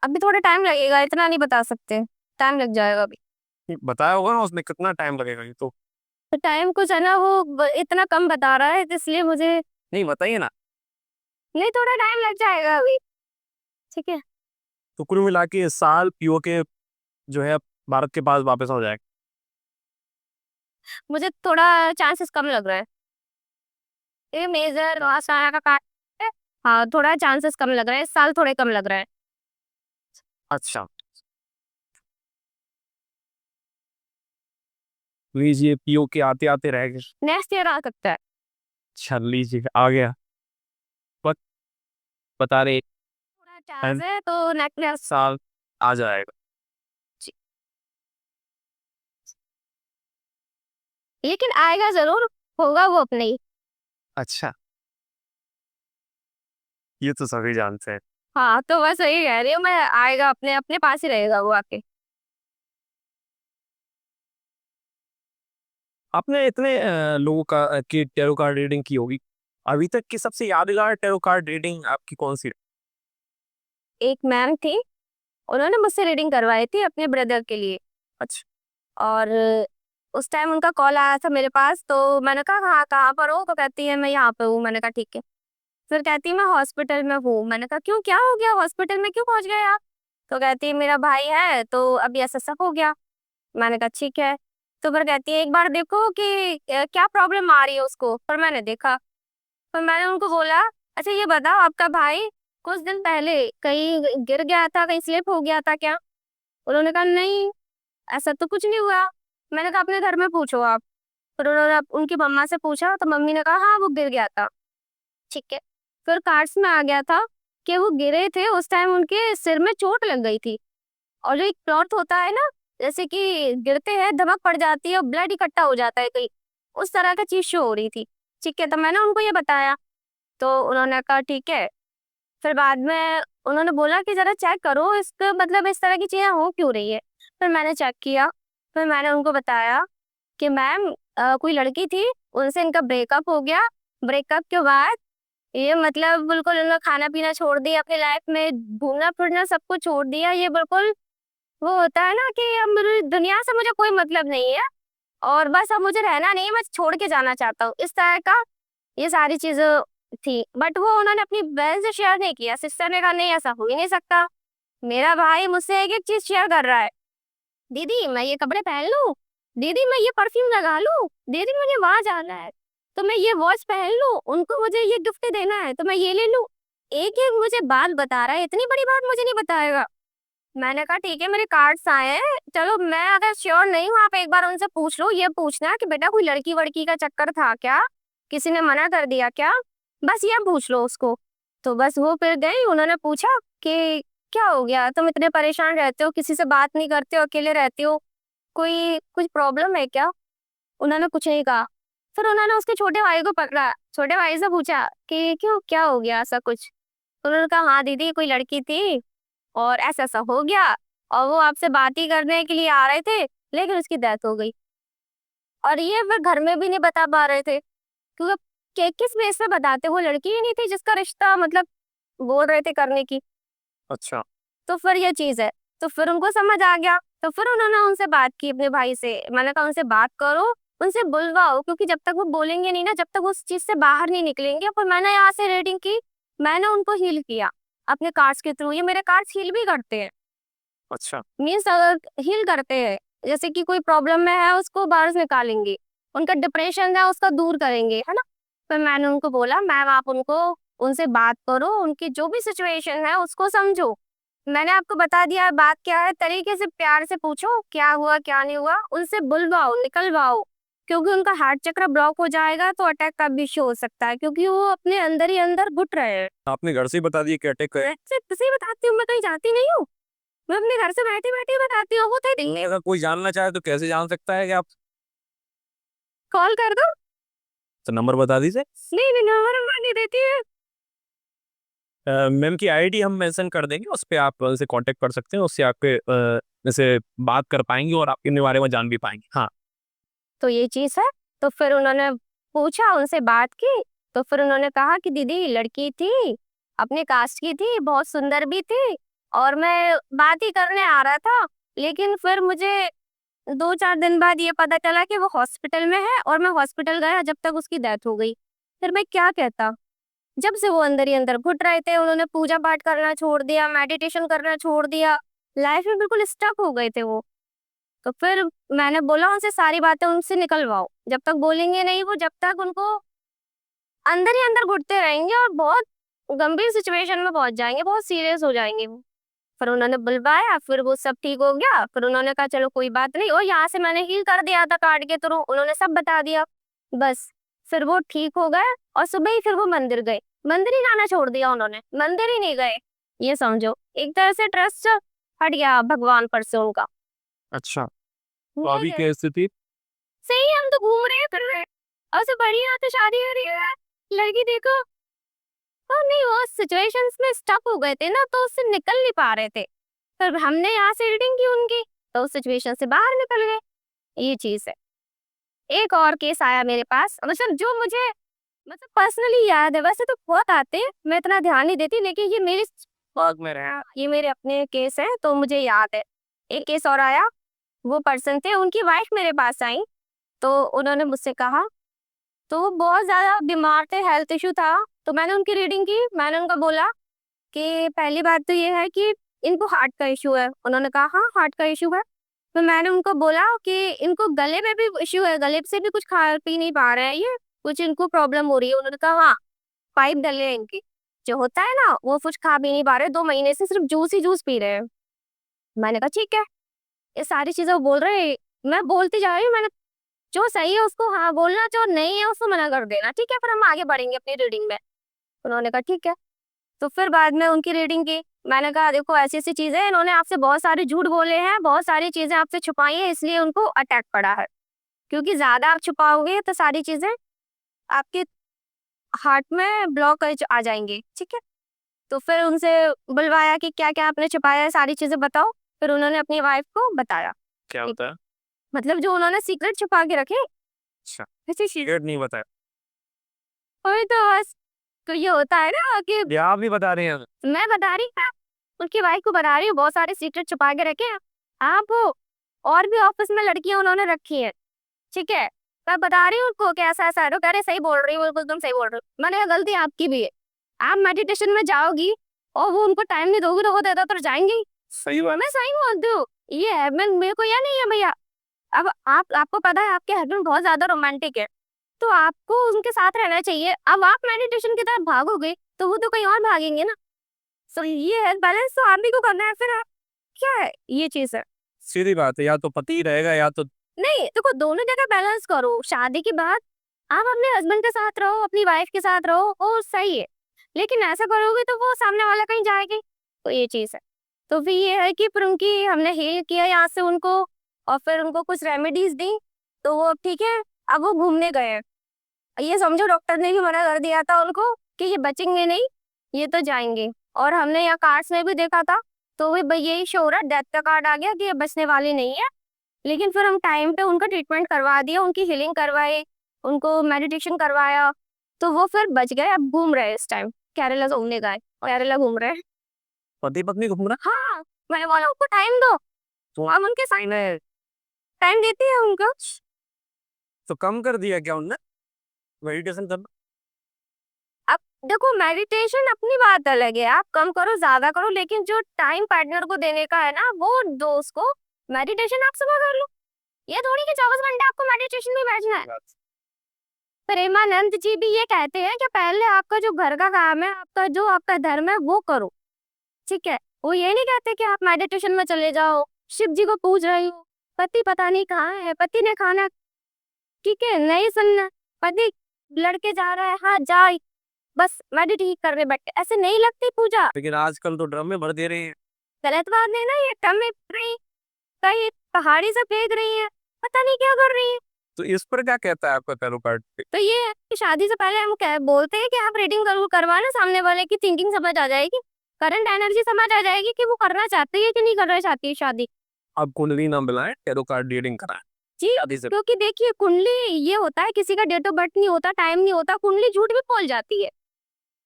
अभी थोड़ा टाइम लगेगा, इतना नहीं बता सकते। टाइम लग जाएगा अभी। बताया होगा ना उसने, कितना टाइम लगेगा ये तो? तो टाइम कुछ है ना, वो इतना कम बता रहा है, तो इसलिए मुझे। नहीं, बताइए ना। नहीं, थोड़ा टाइम लग जाएगा अभी। ठीक है। तो कुल मिला के इस साल पीओके जो है भारत के पास वापस आ जाएगा? मुझे थोड़ा चांसेस कम लग रहा है। ये मेजर आसाना का कार्ड है। हाँ, थोड़ा चांसेस कम लग रहा है, इस साल थोड़े कम लग रहा है। अच्छा, लीजिए पीओके आते आते रह गए। नेक्स्ट ईयर आ सकता है। अच्छा, लीजिए आ गया। बत, बता रहे थोड़ा हैं, चांस है तो नेक्स्ट। साल आ जाएगा। लेकिन आएगा जरूर। होगा वो अपने ही। अच्छा, ये तो सभी जानते हैं। हाँ, तो बस वही कह रही हूँ मैं, आएगा अपने अपने पास ही रहेगा वो आके। आपने इतने लोगों की टैरो कार्ड रीडिंग की होगी, अभी तक की सबसे यादगार टैरो कार्ड रीडिंग आपकी कौन सी? एक मैम थी, उन्होंने मुझसे रीडिंग करवाई थी अपने ब्रदर के लिए। अच्छा। और उस टाइम उनका कॉल आया था मेरे पास, तो मैंने कहा हाँ, कहाँ पर हो? तो कहती है मैं यहाँ पे हूँ। मैंने कहा ठीक है। फिर कहती है मैं हॉस्पिटल में हूँ। मैंने कहा क्यों, क्या हो गया, हॉस्पिटल में क्यों पहुंच गए आप? तो कहती है मेरा भाई है तो अभी ऐसा सब हो गया। मैंने कहा ठीक है। तो फिर कहती है एक बार देखो कि क्या प्रॉब्लम आ रही है उसको। फिर मैंने देखा। फिर मैंने उनको बोला अच्छा ये बताओ, आपका भाई कुछ दिन पहले कहीं गिर गया था, कहीं स्लिप हो गया था क्या? उन्होंने कहा नहीं, ऐसा तो कुछ नहीं हुआ। मैंने कहा अपने घर में पूछो आप। फिर उन्होंने उनकी मम्मा से पूछा, तो मम्मी ने कहा हाँ वो गिर गया था। ठीक है। फिर कार्ड्स में आ गया था कि वो गिरे थे, उस टाइम उनके सिर में चोट लग गई थी। और जो एक क्लॉट होता है ना, जैसे कि गिरते हैं धमक पड़ जाती है और ब्लड इकट्ठा हो जाता है कहीं, उस तरह का चीज शो हो रही थी। ठीक है, तो मैंने उनको ये बताया। तो उन्होंने कहा ठीक है। फिर बाद में उन्होंने बोला कि जरा चेक करो इसका मतलब इस तरह की चीजें हो क्यों रही है। फिर मैंने चेक किया। फिर मैंने उनको बताया कि मैम कोई लड़की थी, उनसे इनका ब्रेकअप हो गया। ब्रेकअप के बाद ये मतलब बिल्कुल इन्होंने खाना पीना छोड़ दिया, अपनी लाइफ में घूमना फिरना सब कुछ छोड़ दिया। ये बिल्कुल वो होता है ना कि अब मेरी दुनिया से मुझे कोई मतलब नहीं है, और बस अब मुझे रहना नहीं है, मैं छोड़ के जाना चाहता हूँ, इस तरह का ये सारी चीजें थी। बट वो उन्होंने अपनी बहन से शेयर नहीं किया। सिस्टर ने कहा नहीं, ऐसा हो ही नहीं सकता, मेरा भाई मुझसे एक एक चीज शेयर कर रहा है। दीदी मैं ये कपड़े पहन लूं, दीदी मैं ये परफ्यूम लगा लूं, दीदी मुझे वहां जाना है तो मैं ये वॉच पहन लूं, उनको मुझे ये गिफ्ट देना है तो मैं ये ले लूं। एक एक मुझे बात बता रहा है, इतनी बड़ी बात मुझे नहीं बताएगा। मैंने कहा ठीक है, मेरे कार्ड्स आए हैं, चलो मैं अगर श्योर नहीं हूँ आप एक बार उनसे पूछ लो। ये पूछना कि बेटा कोई लड़की वड़की का चक्कर था क्या, किसी ने मना कर दिया क्या? बस ये पूछ लो उसको। तो बस वो फिर गई, उन्होंने पूछा कि क्या हो गया, तुम इतने परेशान रहते हो, किसी से बात नहीं करते हो, अकेले रहते हो, कोई कुछ प्रॉब्लम है क्या? उन्होंने कुछ नहीं कहा। फिर उन्होंने उसके छोटे भाई को पकड़ा, छोटे भाई से पूछा कि क्यों, क्या हो गया ऐसा कुछ? उन्होंने कहा हाँ दीदी, कोई लड़की थी और ऐसा ऐसा हो गया, और वो आपसे बात ही करने के लिए आ रहे थे, लेकिन उसकी डेथ हो गई। और ये फिर घर में भी नहीं बता पा रहे थे, क्योंकि किस बेस पे बताते, वो लड़की ही नहीं थी जिसका रिश्ता मतलब बोल रहे थे करने की। अच्छा। तो फिर ये चीज है, तो फिर उनको समझ आ गया, तो फिर उन्होंने उनसे बात की अपने भाई से। मैंने कहा उनसे बात करो, उनसे बुलवाओ, क्योंकि जब तक वो बोलेंगे नहीं ना, जब तक वो उस चीज से बाहर नहीं निकलेंगे। फिर मैंने यहाँ से रीडिंग की, मैंने उनको हील किया अपने कार्ड्स के थ्रू। ये मेरे कार्ड्स हील भी करते हैं, अच्छा। मीन्स अगर हील करते हैं, जैसे कि कोई प्रॉब्लम में है उसको बाहर से निकालेंगे, उनका डिप्रेशन है उसका दूर करेंगे, है ना। फिर मैंने उनको बोला मैम आप उनको, उनसे बात करो, उनकी जो भी सिचुएशन है उसको समझो। मैंने आपको बता दिया बात क्या है, तरीके से प्यार से पूछो क्या हुआ क्या नहीं हुआ, उनसे बुलवाओ, निकलवाओ, क्योंकि उनका हार्ट चक्र ब्लॉक हो जाएगा तो अटैक का भी इश्यू हो सकता है, क्योंकि वो अपने अंदर ही अंदर घुट रहे हैं। आपने घर से ही बता दिया कि अटैक है? सही बताती हूँ, मैं कहीं जाती नहीं हूँ, मैं अपने घर से बैठी बैठी बताती हूँ। वो थे दिल्ली, अगर कोई जानना चाहे तो कैसे जान सकता है कि आप? कॉल कर दो। तो नंबर बता दीजिए। नहीं नहीं, नंबर नहीं देती है। मैम की आईडी हम मेंशन कर देंगे, उस पर आप उनसे कांटेक्ट कर सकते हैं, उससे आपके जैसे बात कर पाएंगे और आपके बारे में जान भी पाएंगे। हाँ। तो ये चीज है। तो फिर उन्होंने पूछा, उनसे बात की, तो फिर उन्होंने कहा कि दीदी लड़की थी, अपने कास्ट की थी, बहुत सुंदर भी थी, और मैं बात ही करने आ रहा था, लेकिन फिर मुझे 2-4 दिन बाद ये पता चला कि वो हॉस्पिटल में है, और मैं हॉस्पिटल गया जब तक उसकी डेथ हो गई। फिर मैं क्या कहता, जब से वो अंदर ही अंदर घुट रहे थे, उन्होंने पूजा पाठ करना छोड़ दिया, मेडिटेशन करना छोड़ दिया, लाइफ में बिल्कुल स्टक हो गए थे वो। तो फिर मैंने बोला उनसे सारी बातें उनसे निकलवाओ, जब तक बोलेंगे नहीं वो, जब तक उनको अंदर ही अंदर घुटते रहेंगे और बहुत गंभीर सिचुएशन में पहुंच जाएंगे, बहुत सीरियस हो जाएंगे वो। फिर उन्होंने बुलवाया, फिर वो सब ठीक हो गया, फिर उन्होंने कहा चलो कोई बात नहीं, और यहाँ से मैंने हील कर दिया था कार्ड के थ्रू, उन्होंने सब बता दिया। बस फिर वो ठीक हो गए, और सुबह ही फिर वो मंदिर गए, मंदिर ही जाना छोड़ दिया उन्होंने, मंदिर ही नहीं गए। ये समझो एक तरह से ट्रस्ट हट गया भगवान पर से उनका। अच्छा, तो अभी क्या स्थिति? सही है, हम तो घूम रहे हैं फिर रहे हैं, और से बढ़िया तो शादी हो रही है, लड़की देखो। और नहीं, वो सिचुएशंस में स्टक हो गए थे ना, तो उससे निकल नहीं पा रहे थे। फिर हमने यहाँ से रीडिंग की उनकी, तो उस सिचुएशन से बाहर निकल गए। ये चीज है। एक और केस आया मेरे पास, मतलब जो मुझे मतलब पर्सनली याद है, वैसे तो बहुत आते हैं, मैं इतना ध्यान नहीं देती, लेकिन ये मेरे वर्क में रहा, ये मेरे अपने केस हैं तो मुझे याद है। एक केस और आया, वो पर्सन थे, उनकी वाइफ मेरे पास आई, तो उन्होंने मुझसे कहा, तो वो बहुत ज्यादा बीमार थे, हेल्थ इशू था, तो मैंने उनकी रीडिंग की। मैंने उनको बोला कि पहली बात तो ये है कि इनको हार्ट का इशू है। उन्होंने कहा हाँ हार्ट का इशू है। तो मैंने उनको बोला कि इनको गले में भी इशू है, गले से भी कुछ खा पी नहीं पा रहे हैं ये, कुछ इनको प्रॉब्लम हो रही है। उन्होंने कहा हाँ पाइप डले हैं इनकी, जो होता है ना, वो कुछ खा भी नहीं पा रहे, 2 महीने से सिर्फ जूस ही जूस पी रहे हैं। मैंने कहा ठीक है, ये सारी चीजें वो बोल रहे हैं, मैं बोलती जा रही हूँ, मैंने जो सही है उसको हाँ बोलना, जो नहीं है उसको मना कर देना, ठीक है, फिर हम आगे बढ़ेंगे अपनी रीडिंग में। उन्होंने कहा ठीक है। तो फिर बाद में उनकी रीडिंग की, मैंने कहा देखो ऐसी ऐसी चीजें, इन्होंने आपसे बहुत सारे झूठ बोले हैं, बहुत सारी चीजें आपसे छुपाई है, इसलिए उनको अटैक पड़ा है, क्योंकि ज्यादा आप छुपाओगे तो सारी चीजें आपके हार्ट में ब्लॉकेज आ जाएंगे, ठीक है। तो फिर उनसे बुलवाया कि क्या क्या आपने छुपाया है, सारी चीजें बताओ। फिर उन्होंने अपनी वाइफ को बताया, क्या होता है? मतलब जो उन्होंने सीक्रेट छुपा के रखे, अच्छा, ऐसी चीज। डेट नहीं बताया? वही तो बस, तो ये होता है ना कि ये आप भी बता रहे हैं? मैं बता रही हूँ, उनकी वाइफ को बता रही हूँ, बहुत सारे सीक्रेट छुपा के रखे हैं आप हो, और भी ऑफिस में लड़कियां उन्होंने रखी हैं, ठीक है। मैं बता रही हूँ उनको कि ऐसा ऐसा है, तो कह रहे सही बोल रही हूँ, बिल्कुल तुम सही बोल रही हो। मैंने कहा गलती आपकी भी है, आप मेडिटेशन में जाओगी और वो उनको टाइम नहीं दोगी तो वो देता तो जाएंगी। सही बात। मैं सही बोलती हूँ, ये है, मैं मेरे को यह नहीं है भैया। अब आपको पता है आपके हस्बैंड बहुत ज्यादा रोमांटिक है, तो आपको उनके साथ रहना चाहिए। अब आप मेडिटेशन की तरफ भागोगे तो वो तो कहीं और भागेंगे ना। सो ये है बैलेंस, तो आप ही को करना है। फिर आप क्या है, ये चीज है। सीधी बात है, या तो पति रहेगा या तो। नहीं देखो, दोनों जगह बैलेंस करो। शादी के बाद आप अपने हस्बैंड के साथ रहो, अपनी वाइफ के साथ रहो, वो सही है। लेकिन ऐसा करोगे तो वो सामने वाला कहीं जाएगी, तो ये चीज़ है। तो फिर ये है कि फिर उनकी हमने हील किया यहाँ से उनको, और फिर उनको कुछ रेमेडीज दी, तो वो अब ठीक है। अब वो घूमने गए हैं। ये समझो डॉक्टर ने भी मना कर दिया था उनको कि ये बचेंगे नहीं, ये तो जाएंगे। और हमने यहाँ कार्ड्स में भी देखा था, तो भी भाई यही शो हो रहा, डेथ का कार्ड आ गया कि ये बचने वाली नहीं है। लेकिन फिर हम टाइम पे उनका ट्रीटमेंट करवा दिया, उनकी हीलिंग करवाई, उनको मेडिटेशन करवाया, तो वो फिर बच गए। अब घूम रहे हैं इस टाइम, केरला घूमने गए और केरला घूम रहे हैं। पति पत्नी घूम रहा हाँ, मैंने बोला उनको टाइम दो, तो हम उनके साथ है टाइम देते हैं उनको। तो कम कर दिया क्या उनने मेडिटेशन करना? अब देखो, मेडिटेशन अपनी बात अलग है, आप कम करो ज्यादा करो, लेकिन जो टाइम पार्टनर को देने का है ना, वो दो उसको। मेडिटेशन आप सुबह कर लो, ये थोड़ी कि 24 घंटे आपको मेडिटेशन में बैठना है। प्रेमानंद जी भी ये कहते हैं कि पहले आपका जो घर का काम है, आपका धर्म है, वो करो। ठीक है, वो ये नहीं कहते कि आप मेडिटेशन में चले जाओ, शिव जी को पूज रही हो, पति पता नहीं कहाँ है, पति ने खाना, ठीक है, नहीं सुनना, पति लड़के जा रहा है, हाँ जाए, बस मेडिटेट कर रहे बैठे, ऐसे नहीं लगती पूजा। लेकिन आजकल तो ड्रम में भर दे रहे हैं। गलत बात नहीं ना, ये टम में रही, कहीं पहाड़ी से फेंक रही है, पता नहीं क्या कर रही है। तो इस पर क्या कहता है आपका टैरो कार्ड? तो ये है कि शादी से पहले हम बोलते हैं कि आप रीडिंग जरूर करवाना, सामने वाले की थिंकिंग समझ आ जाएगी, करंट एनर्जी समझ आ जाएगी कि वो करना चाहती है कि नहीं करना चाहती है शादी। आप कुंडली ना मिलाएं, टैरो कार्ड रीडिंग कराएं जी, शादी से। क्योंकि देखिए कुंडली ये होता है, किसी का डेट ऑफ बर्थ नहीं होता, टाइम नहीं होता, कुंडली झूठ भी बोल जाती है,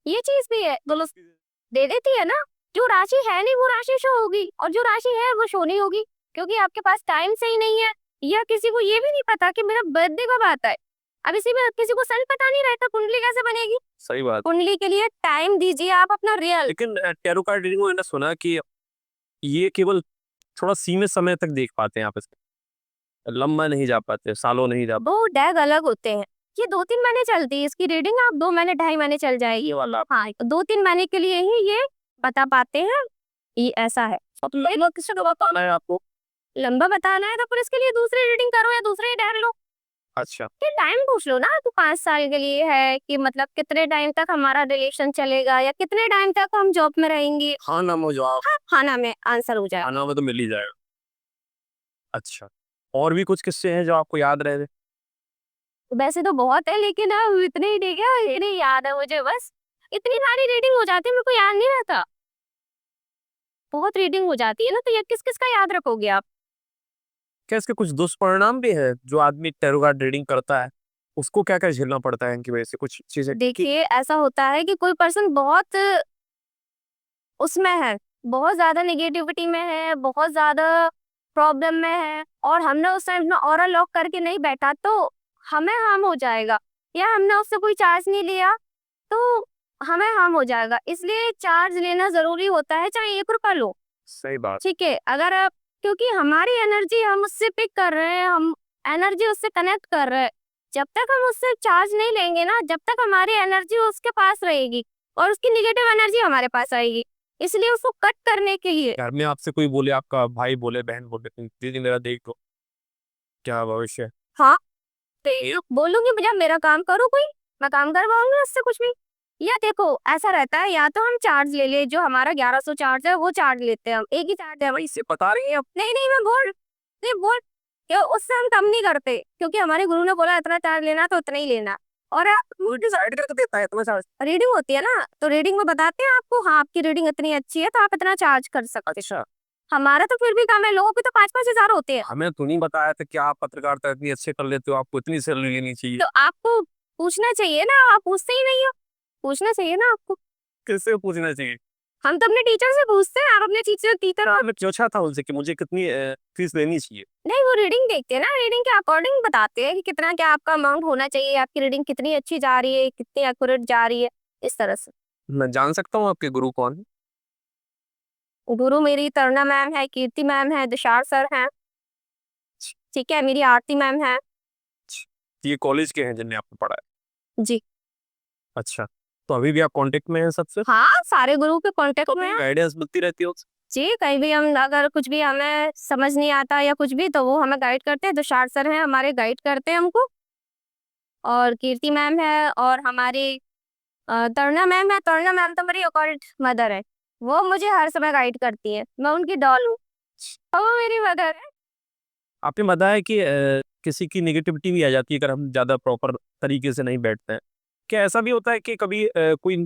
ये चीज भी है, तो दे देती है ना। जो राशि है नहीं वो राशि शो होगी, और जो राशि है वो शो नहीं होगी, क्योंकि आपके पास टाइम सही नहीं है, या किसी को ये भी नहीं पता कि मेरा बर्थडे कब आता है। अब इसी में किसी को सन पता नहीं रहता, कुंडली कैसे बनेगी। सही बात। कुंडली के लिए टाइम दीजिए आप अपना रियल। लेकिन टैरो कार्ड रीडिंग में मैंने सुना कि ये केवल थोड़ा सीमित समय तक देख पाते हैं आप इसको, लंबा नहीं जा पाते, सालों नहीं जा वो डैग अलग होते हैं, ये 2-3 महीने चलती है इसकी रीडिंग, आप 2 महीने 2.5 महीने चल जाएगी। ये वाला। हाँ, 2-3 महीने के लिए ही ये बता पाते हैं, ये ऐसा है। अब लंबा किससे का बताना है आपको? लंबा बताना है तो फिर इसके लिए दूसरी रीडिंग करो या दूसरे डैग लो। अच्छा, ये टाइम पूछ लो ना, तो 5 साल के लिए है कि मतलब कितने टाइम तक हमारा रिलेशन चलेगा, या कितने टाइम तक हम जॉब में रहेंगे। हाँ ना मुझे आप हाँ, खाना में आंसर हो जाए। खाना में तो मिल ही जाएगा। अच्छा, और भी कुछ किस्से हैं जो आपको याद रहे? वैसे तो बहुत है, लेकिन अब इतने ही ठीक है, इतने ही याद है मुझे बस। इतनी सारी रीडिंग हो जाती है, मेरे को याद नहीं रहता, बहुत रीडिंग हो जाती है ना, तो ये किस किस का याद रखोगे आप। क्या इसके कुछ दुष्परिणाम भी है? जो आदमी टैरो कार्ड रीडिंग करता है उसको क्या क्या झेलना पड़ता है इनकी वजह से, कुछ चीजें कि देखिए, ऐसा होता है कि कोई पर्सन बहुत उसमें है, बहुत ज्यादा निगेटिविटी में है, बहुत ज्यादा प्रॉब्लम में है, और हमने उस टाइम अपना ऑरा लॉक करके नहीं बैठा, तो हमें हार्म हो जाएगा, या हमने उससे कोई चार्ज नहीं लिया तो हमें हार्म हो जाएगा। इसलिए चार्ज लेना जरूरी होता है, चाहे 1 रुपया लो। सही बात। ठीक है, अगर आप, क्योंकि हमारी एनर्जी हम उससे पिक कर रहे हैं, हम एनर्जी उससे कनेक्ट कर रहे हैं, जब तक हम उससे चार्ज नहीं लेंगे ना, जब तक हमारी एनर्जी उसके पास रहेगी और उसकी निगेटिव एनर्जी हमारे पास आएगी। इसलिए उसको कट करने के लिए, घर में आपसे कोई बोले, आपका भाई बोले, बहन बोले, दीदी मेरा देख लो, क्या भविष्य है? हाँ, तो बोलूंगी भैया मेरा काम करो कोई, मैं काम करवाऊंगी उससे कुछ भी। या देखो, ऐसा रहता है, या तो हम चार्ज ले ले, जो हमारा 1100 चार्ज है वो चार्ज लेते हैं हम, एक ही चार्ज है। भाई इससे बता रही है नहीं नहीं, मैं बोल नहीं बोल कि उससे हम कम नहीं करते, क्योंकि हमारे गुरु ने बोला इतना चार्ज लेना तो उतना ही लेना। और वो डिसाइड करके देता है तुम्हें चार्ज? रीडिंग होती है ना, तो रीडिंग में बताते हैं आपको, हाँ आपकी रीडिंग इतनी अच्छी है तो आप इतना चार्ज कर सकते हैं। अच्छा, हमारा तो फिर भी कम है, लोगों की तो 5-5 हजार होते हैं। हमें तो नहीं बताया था कि आप पत्रकारिता इतनी अच्छे कर लेते हो, आपको इतनी सैलरी लेनी चाहिए। तो आपको पूछना चाहिए ना, आप पूछते ही नहीं हो, पूछना चाहिए ना आपको। किससे पूछना चाहिए? हम तो अपने टीचर से पूछते हैं, आप अपने टीचर हो। मैं पूछा था उनसे कि मुझे कितनी फीस लेनी चाहिए। नहीं, वो रीडिंग देखते हैं ना, रीडिंग के अकॉर्डिंग बताते हैं कि कितना क्या आपका अमाउंट होना चाहिए, आपकी रीडिंग कितनी अच्छी जा रही है, कितनी एक्यूरेट जा रही है, इस तरह से। मैं जान सकता हूँ आपके गुरु कौन है? गुरु मेरी तरुणा मैम है, कीर्ति मैम है, दिशार सर हैं, ठीक है, मेरी आरती मैम है। ये कॉलेज के हैं जिनने आपको पढ़ाया? जी अच्छा, तो अभी भी आप कांटेक्ट में हैं सबसे? हाँ, सारे गुरु के कांटेक्ट में हैं। गाइडेंस मिलती रहती है उससे? जी, कहीं भी हम अगर कुछ भी हमें समझ नहीं आता या कुछ भी, तो वो हमें गाइड करते हैं, दिशार सर हैं हमारे, गाइड करते हैं हमको। और कीर्ति मैम है, और हमारे तरुणा मैम है। तरुणा मैम तो मेरी ऑकल्ट मदर है, वो मुझे हर समय गाइड करती है, मैं उनकी डॉल हूँ, और वो मेरी मदर है। आपने बताया है कि किसी की निगेटिविटी भी आ जाती है अगर हम ज़्यादा प्रॉपर तरीके से नहीं बैठते हैं। क्या ऐसा भी होता है कि कभी कोई,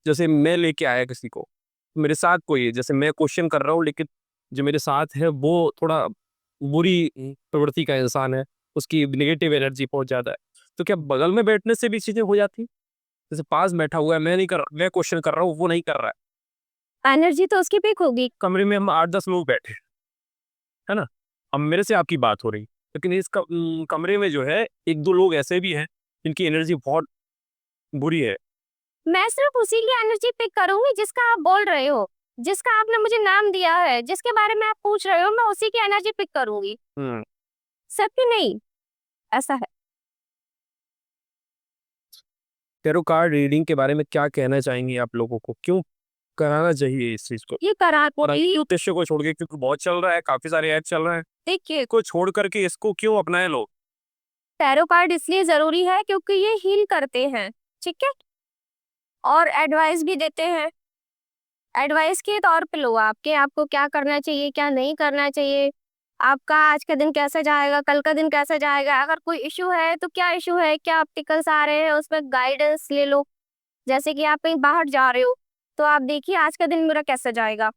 जैसे मैं लेके आया किसी को, मेरे साथ कोई है, जैसे मैं क्वेश्चन कर रहा हूँ लेकिन जो मेरे साथ है वो थोड़ा बुरी प्रवृत्ति का इंसान है, उसकी नेगेटिव एनर्जी बहुत ज़्यादा है, तो क्या बगल में बैठने से भी चीज़ें हो जाती हैं? जैसे पास बैठा हुआ है, मैं नहीं कर मैं क्वेश्चन कर रहा हूँ, वो नहीं कर रहा है, एनर्जी तो उसकी पीक होगी। कमरे में हम 8-10 लोग बैठे हैं, है ना? अब मेरे से आपकी बात हो रही, लेकिन इस कमरे में जो है 1-2 लोग ऐसे भी हैं जिनकी एनर्जी बहुत बुरी है। मैं सिर्फ उसी की एनर्जी पिक करूंगी जिसका आप बोल रहे हो, जिसका आपने मुझे नाम दिया है, जिसके बारे में आप पूछ रहे हो, मैं उसी की एनर्जी पिक करूंगी, हम्म सबकी नहीं। ऐसा है। टैरो कार्ड रीडिंग के बारे में क्या कहना चाहेंगे आप लोगों को? क्यों कराना चाहिए इस चीज को? ये करा और यही उद्देश्य को छोड़ के, क्योंकि बहुत चल रहा है, काफी सारे ऐप चल रहे हैं, देखिए, को छोड़ करके इसको क्यों अपनाए लोग? टैरो कार्ड इसलिए जरूरी है क्योंकि ये हील करते हैं, ठीक है, और एडवाइस भी देते हैं। एडवाइस के तौर पे लो आपके, आपको क्या करना चाहिए, क्या नहीं करना चाहिए, आपका आज का दिन कैसे जाएगा, कल का दिन कैसे जाएगा, अगर कोई इशू है तो क्या इशू है, क्या ऑब्स्टिकल्स आ रहे हैं, उसमें गाइडेंस ले लो। जैसे कि आप कहीं बाहर जा रहे हो, तो आप देखिए आज का दिन मेरा कैसे जाएगा।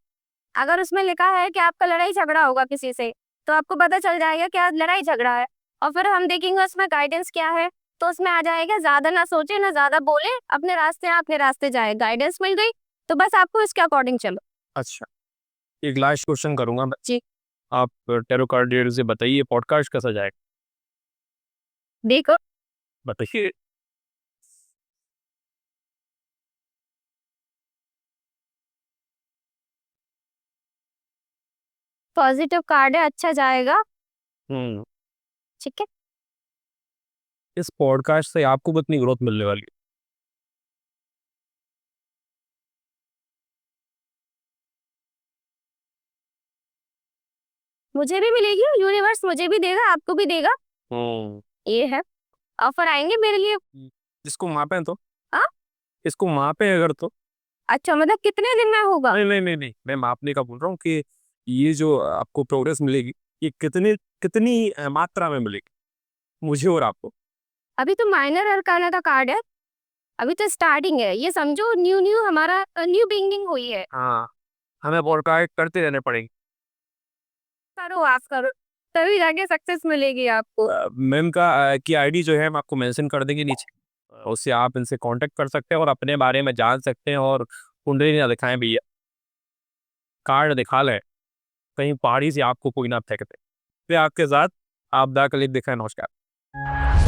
अगर उसमें लिखा है कि आपका लड़ाई झगड़ा होगा किसी से, तो आपको पता चल जाएगा कि आज लड़ाई झगड़ा है, और फिर हम देखेंगे उसमें गाइडेंस क्या है, तो उसमें आ जाएगा ज्यादा ना सोचे ना ज्यादा बोले, अपने रास्ते जाए, गाइडेंस मिल गई, तो बस आपको इसके अकॉर्डिंग चलो। अच्छा, एक लास्ट क्वेश्चन करूंगा मैं। जी। आप टैरो कार्ड रीडर से बताइए, पॉडकास्ट कैसा जाएगा? देखो, बताइए। पॉजिटिव कार्ड है, अच्छा जाएगा, हम्म ठीक है। इस पॉडकास्ट से आपको कितनी ग्रोथ मिलने वाली है? मुझे भी मिलेगी, यूनिवर्स मुझे भी देगा, आपको भी देगा, हम्म ये है। ऑफर आएंगे मेरे लिए। इसको मापें तो, हाँ, इसको मापें अगर तो, अच्छा, मतलब कितने दिन में होगा? नहीं नहीं नहीं नहीं, मैं मापने का बोल रहा हूँ कि ये जो आपको प्रोग्रेस मिलेगी, ये कितनी कितनी मात्रा में मिलेगी मुझे और आपको? अभी तो माइनर अरकाना का कार्ड है, अभी तो स्टार्टिंग है, ये समझो न्यू न्यू हमारा न्यू बिगिनिंग हुई है। हाँ, हमें पॉडकास्ट करते रहने पड़ेंगे। करो, आप करो, तभी जाके सक्सेस मिलेगी आपको। मैम का की आईडी जो है हम आपको मेंशन कर देंगे नीचे, उससे आप इनसे कांटेक्ट कर सकते हैं और अपने बारे में जान सकते हैं। और कुंडली ना दिखाएं भैया, कार्ड दिखा लें, कहीं पहाड़ी से आपको कोई ना फेंक दे। फिर आपके साथ आपदा कलिक दिखाएं। नमस्कार।